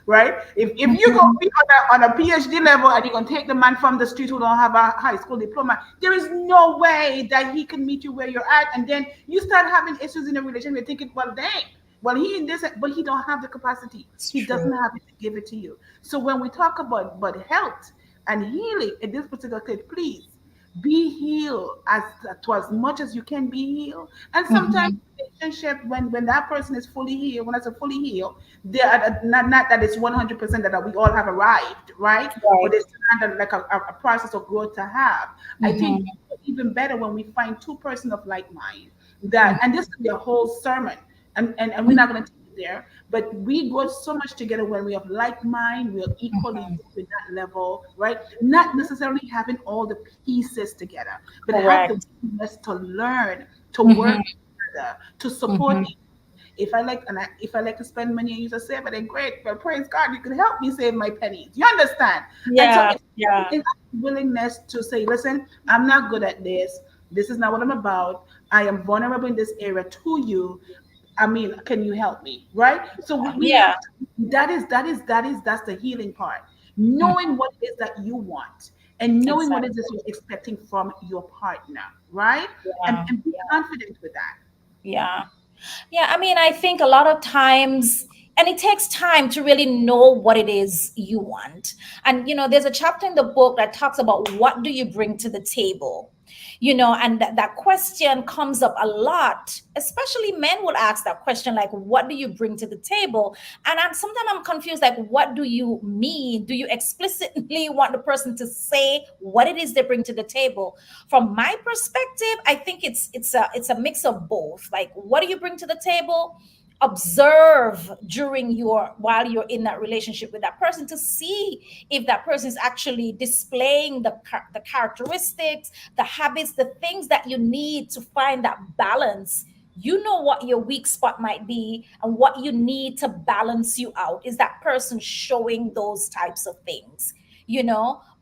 right? If you go Hmm. be on a PhD level and you're going to take the man from the street who don't have a high school diploma, there is no way that he can meet you where you're at. And then you start having issues in a relationship. You're thinking, well, dang, well, he in this, but he don't have the capacity. It's He true. doesn't have it to give it to you. So when we talk about health and healing in this particular case, please be healed to as much as you can be healed. And sometimes Hmm. relationship when that person is fully healed, when it's a fully healed, they are not that it's 100% that we all have arrived, right? But Right. it's kind of like a process of growth to have. I think Hmm. even better when we find two persons of like mind, that, and this could be a whole sermon, and we're not going to take it there. But we go so much together when we have like mind, we're equally Mhm. with that level, right? Not necessarily having all the pieces together, but have the Correct. willingness to learn, to Mhm. work together, to support. Mhm. If I like to spend money and use a saver, then great. But praise God, you can help me save my pennies. You understand? And so Yeah, it's yeah, in willingness to say, listen, I'm not good at this. This is not what I'm about. I am vulnerable in this area to you. I mean, can you help me? Right? So we yeah. have to, that's the healing part. Mhm. Knowing what it is that you want and knowing what it is Exactly. you're expecting from your partner, right? Yeah, And be yeah, confident with that. yeah. Yeah, I mean, I think a lot of times, and it takes time to really know what it is you want. And, there's a chapter in the book that talks about what do you bring to the table? And that question comes up a lot, especially men will ask that question, like, what do you bring to the table? And sometimes I'm confused, like, what do you mean? Do you explicitly want the person to say what it is they bring to the table? From my perspective, I think it's a mix of both. Like, what do you bring to the table? Observe during your while you're in that relationship with that person to see if that person is actually displaying the characteristics, the habits, the things that you need to find that balance. You know what your weak spot might be and what you need to balance you out. Is that person showing those types of things?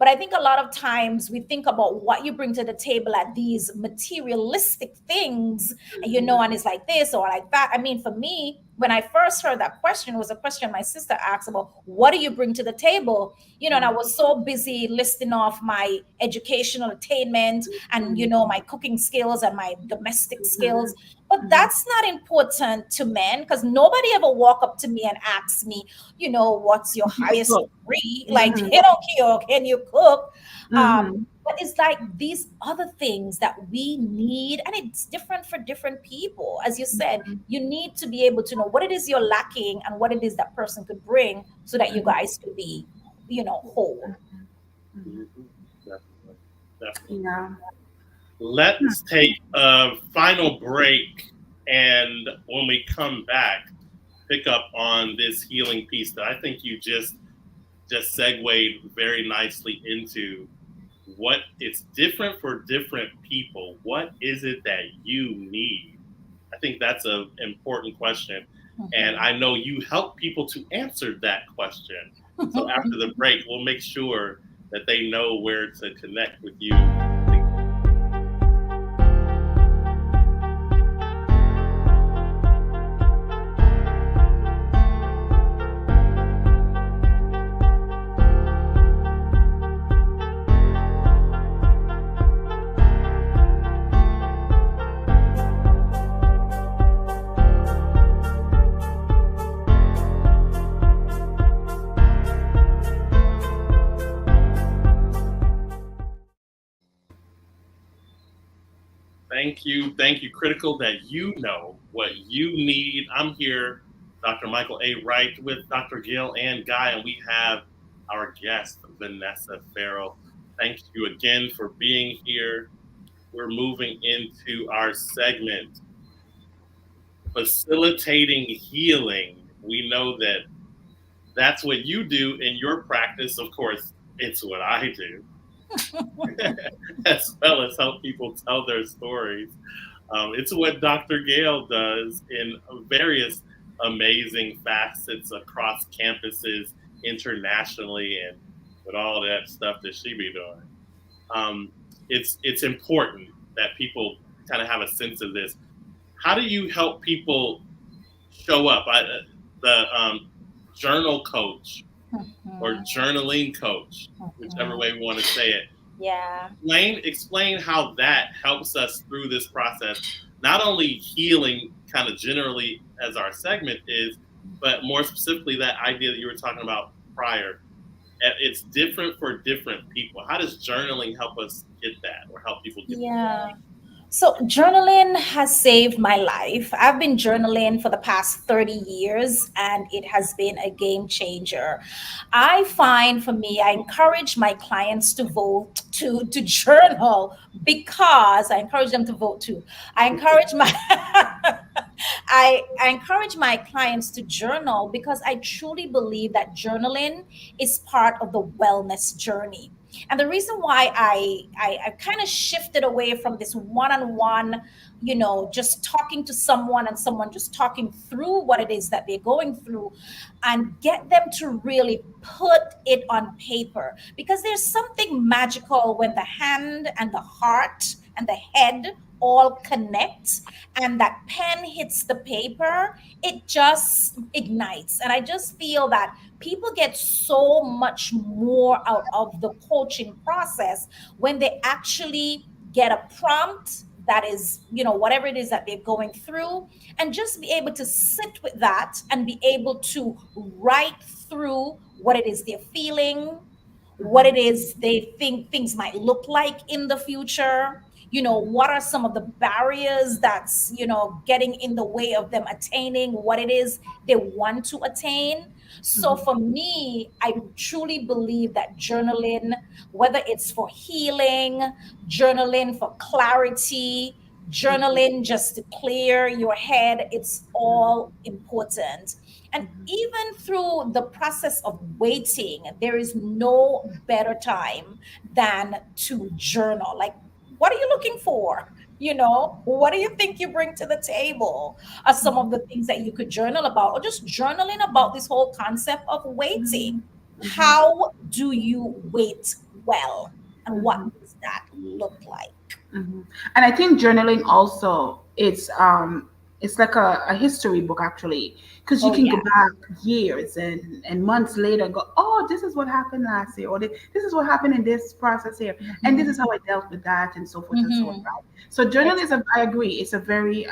But I think a lot of times we think about what you bring to the table at these materialistic things, and it's like this or like that. I mean, for me, when I first heard that question, it was a question my sister asked about what do you bring to the table? And I was so busy listing off my educational attainment and my cooking skills and my domestic skills. But that's not important to men, because nobody ever walk up to me and ask me, what's your highest degree? Like, Mhm, they don't care, can you cook? mhm, But it's like these other things that we need, and it's different for different people. As you said, mhm, you need to be able to know what it is you're lacking and what it is that person could bring so that you mhm, guys could be, whole. mhm. Mhm. Definitely. Definitely. Yeah. Let's take a final break. And when we come back, pick up on this healing piece that I think you just segued very nicely into. What it's different for different people. What is it that you need? I think that's an important question. And Mhm. I know you help people to answer that question. So after the break, we'll make sure that they know where to connect with you. Thank you, Critical, that you know what you need. I'm here, Dr. Michael A. Wright, with Dr. Gail and Guy, and we have our guest, Vanessa Farrell. Thank you again for being here. We're moving into our segment, facilitating healing. We know that that's what you do in your practice. Of course, it's what I do, as well as help people tell their stories. It's what Dr. Gale does in various amazing facets across campuses internationally and with all that stuff that she be doing. Um, it's important that people kind of have a sense of this. How do you help people show up? The journal coach or Mhm. journaling coach, whichever Mhm. way we want to say it. Yeah. Explain how that helps us through this process, not only healing kind of generally as our segment is, but more specifically that idea that you were talking about prior. It's different for different people. How does journaling help us get that or help people get that? Yeah. So, journaling has saved my life. I've been journaling for the past 30 years and it has been a game changer. I find for me, I encourage my clients to vote to journal because I encourage them to vote too. I encourage my I encourage my clients to journal because I truly believe that journaling is part of the wellness journey. And the reason why I kind of shifted away from this one-on-one, just talking to someone and someone just talking through what it is that they're going through, and get them to really put it on paper, because there's something magical when the hand and the heart and the head all connect, and that pen hits the paper, it just ignites. And I just feel that people get so much more out of the coaching process when they actually get a prompt that is, whatever it is that they're going through, and just be able to sit with that and be able to write through what it is they're feeling, what Mhm. it is they think things might look like in the future. What are some of the barriers that's, getting in the way of them attaining what it is they want to attain. So Mhm. for me, I truly believe that journaling, whether it's for healing, journaling for clarity, Mhm. journaling just to clear your head, it's all important. And Mhm. even through the process of waiting, there is no better time than to journal. Like, what are you looking for? What do you think you bring to the table? Are some of the things that you could journal about, or just journaling about this whole concept of waiting. Mhm. Mhm. How do you wait well? And what Mhm. does that look like? Mhm. And I think journaling also it's like a history book actually, because you Oh, can go yeah. back years and months later and go, oh, this is what happened last year, or this is what happened in this process here, and this is Hmm. how I dealt with that, and so forth and so on. Hmm. Right? So journalism, Exactly. I agree, it's a very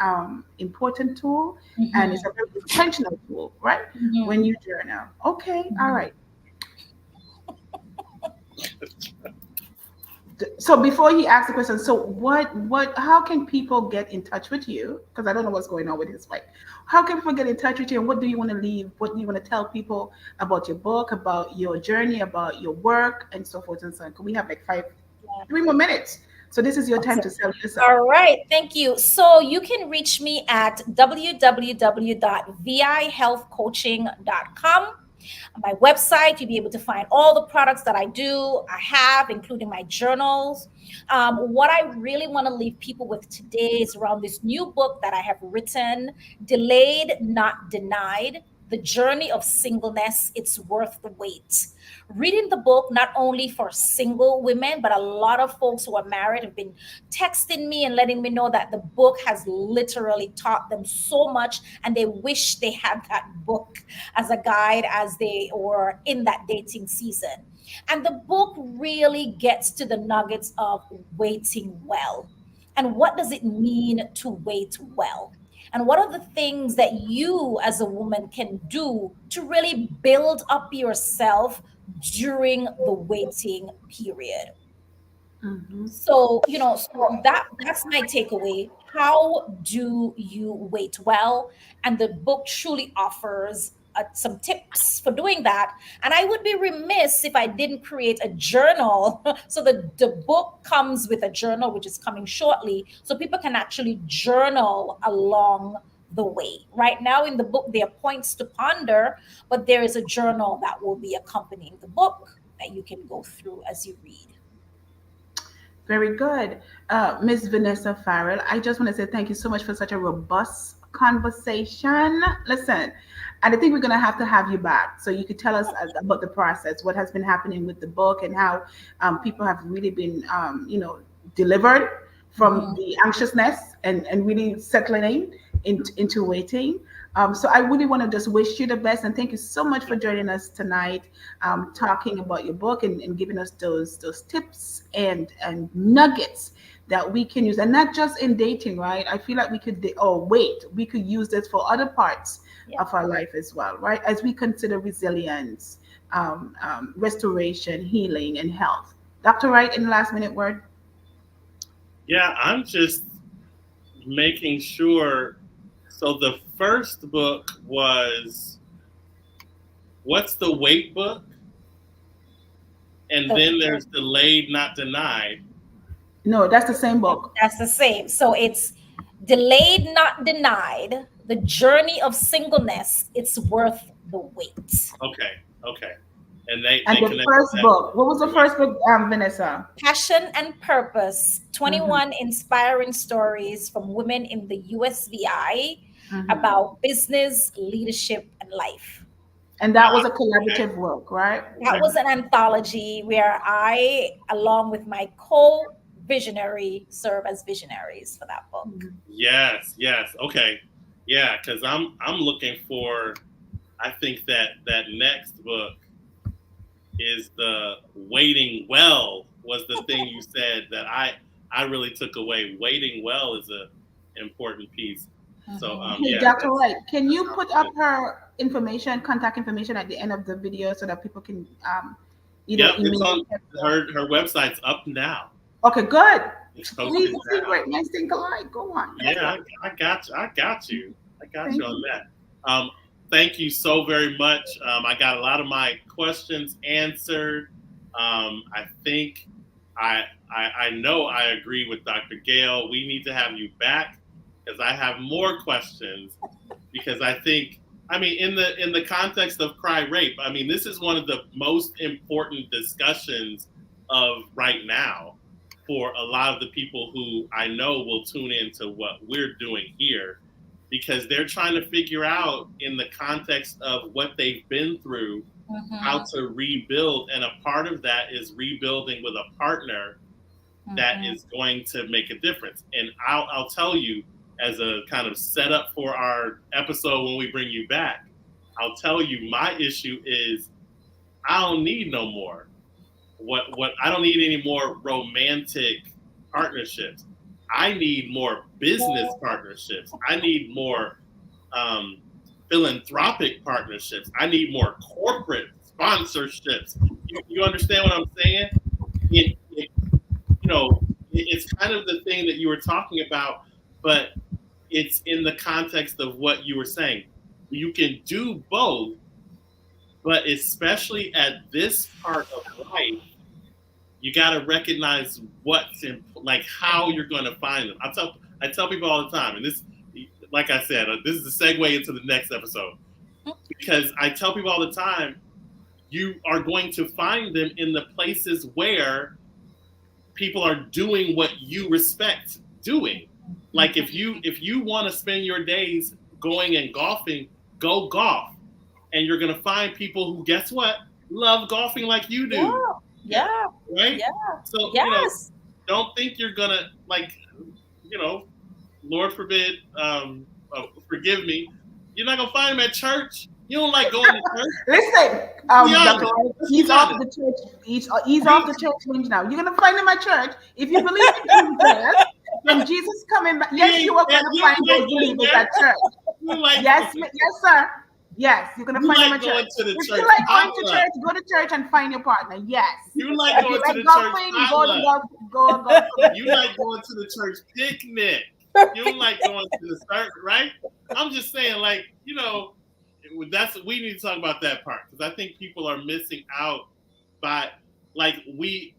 important tool, and it's Hmm. a very intentional tool, right? When Hmm. you journal, okay, all Hmm. right. So before he asks the question, so how can people get in touch with you? Because I don't know what's going on with his mic. How can people get in touch with you, and what do you want to leave? What do you want to tell people about your book, about your journey, about your work, and so forth and so on? Can we have like 3 more minutes? So this is your time to Awesome. sell yourself. All right, thank you. So you can reach me at www.vihealthcoaching.com, my website. You'll be able to find all the products that I have, including my journals. What I really want to leave people with today is around this new book that I have written, Delayed Not Denied: The Journey of Singleness. It's Worth the Wait. Reading the book, not only for single women, but a lot of folks who are married have been texting me and letting me know that the book has literally taught them so much, and they wish they had that book as a guide as they were in that dating season. And the book really gets to the nuggets of waiting well. And what does it mean to wait well? And what are the things that you as a woman can do to really build up yourself during the waiting period? Mm-hmm. So that's my takeaway. How do you wait well? And the book truly offers some tips for doing that. And I would be remiss if I didn't create a journal. So the book comes with a journal, which is coming shortly, so people can actually journal along the way. Right now in the book, there are points to ponder, but there is a journal that will be accompanying the book that you can go through as you read. Very good. Miss Vanessa Farrell, I just want to say thank you so much for such a robust conversation. Listen, and I think we're going to have you back so you could tell us about the process, what has been happening with the book, and how people have really been, delivered from Mhm. the anxiousness and really settling into waiting. So I really want to just wish you the best and thank you so much for joining us tonight, talking about your book and giving us those tips and nuggets that we can use, and not just in dating, right? I feel like we could use this for other parts Yeah. of our life as well, right? As we consider resilience, restoration, healing, and health. Dr. Wright, in the last minute word. Yeah, I'm just making sure. So the first book was What's the Weight book? And The, then there's Delayed Not Denied. No, that's the same book. that's the same. So it's Delayed, not denied. The journey of singleness, it's worth the wait. Okay. And they And the connect with first that. book. What was the first book, Vanessa? Passion and Purpose, Mm-hmm. 21 inspiring stories from women in the USVI Mm-hmm. about business, leadership, and life. And that was a Okay. collaborative work, right? That was an anthology where I, along with my co-visionary, serve as visionaries for that book. Mhm. Yes. Okay. Yeah, because I'm looking for. I think that next book is the waiting well was the thing you said that I really took away. Waiting well is a important piece. So Mhm. Hey, yeah, Dr. that's Wright, can that you sounds put up good. her information, contact information at the end of the video so that people can either Yep, it's email on or text her? her website's up now. Okay, good. It's See, posted see, now. great minds think alike. Go on. That's Yeah, right. I got you. I got you Thank on you. that. Thank you so very much. I got a lot of my questions answered. I think I know I agree with Dr. Gale. We need to have you back because I have more questions. Because I think, I mean, in the context of cry rape, I mean, this is one of the most important discussions of right now for a lot of the people who I know will tune into what we're doing here because they're trying to figure out in the context of what they've been through how Mhm. to rebuild, and a part of that is rebuilding with a partner that Mhm. is going to make a difference. And I'll tell you, as a kind of setup for our episode when we bring you back, I'll tell you my issue is I don't need no more. What I don't need any more romantic partnerships. I need more business partnerships. I need more um, philanthropic partnerships. I need more corporate sponsorships. You understand what I'm saying? It you know, it's kind of the thing that you were talking about, but it's in the context of what you were saying. You can do both, but especially at this part of life, you got to recognize what's in, like how you're going to find them. I tell people all the time, and this, like I said, this is a segue into the next episode because I tell people all the time, you are going to find them in the places where people are doing what you respect doing. Like if you want to spend your days going and golfing, go golf. And you're gonna find people who guess what? Love golfing like you do. Yeah. Yeah. Right? Yeah. So, Yes. don't think you're gonna like, you know, Lord forbid, forgive me, you're not gonna find him at church. You don't like going to church. Listen, Be Dr. honest. Wright, Let's be he's off honest. the church. He's off You, the church range now. You're gonna find him at church if you believe in Jesus and Jesus coming back. Yes, you are gonna you find don't those like going believers there. at church. You like Yes, yes, sir. Yes, you're gonna you find them like at church. going to the If church you like going to potluck. church, go to church and find your partner. Yes. You like If you going to like the church golfing, go to potluck. golf. Go. You like going to the church picnic. You don't like going to the start, right? I'm just saying, like, that's we need to talk about that part because I think people are missing out by like we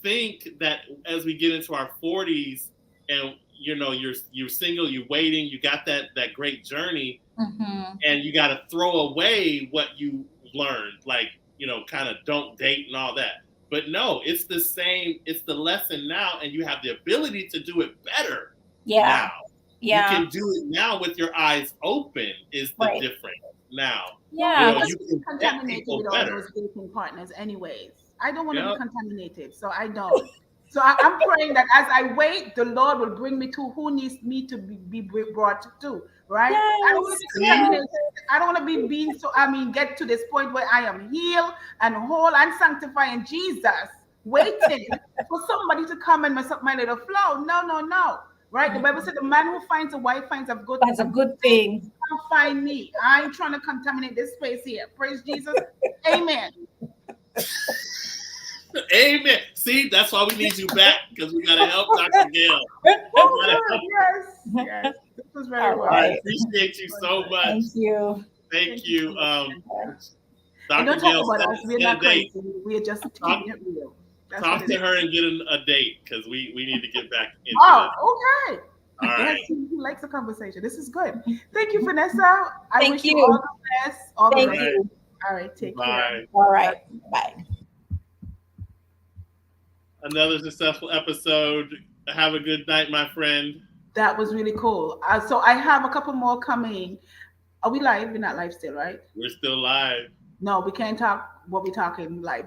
think that as we get into our 40s and you're single, you're waiting, you got that great journey, Mhm. and you got to throw away what you learned, like kind of don't date and all that. But no, it's the same. It's the lesson now, and you have the ability to do it better Yeah. now. You Yeah. can do it now with your eyes open. Is the Right. difference now? Well, Yeah. I You don't can want to be get contaminated people with all better. those dating partners, anyways. I don't want to be Yeah. contaminated, so I don't. So I'm praying that as I wait, the Lord will bring me to who needs me to be brought to, right? I don't want to Yes. be See? contaminated. I don't want to be being so, get to this point where I am healed and whole and sanctified in Jesus, waiting for somebody to come and mess up my little flow. No, no, no. Right? The Bible said the man who finds a wife finds That's a a good good thing. thing. Come find me. I ain't trying to contaminate this space here. Praise Jesus. Amen. Amen. See, that's why we need you back because we gotta help Dr. Gail. Oh, good. Yes. Yes. This was very All well. I right. appreciate you so much. Thank you. Thank you. So much. And Dr. don't talk Gail, about us. We're get not a date. crazy. We're just Talk, keeping it real. That's talk what it to is. her and get a date because we need to get back into this. Oh, okay. All right. Yes, he likes the conversation. This is good. Thank you, Vanessa. I Thank wish you you. all the best. All the Thank best. you. All right, take Bye. care. All right. Bye. Another successful episode. Have a good night, my friend. That was really cool. So I have a couple more coming. Are we live? We're not live still, right? We're still live. No, we can't talk what we're talking live.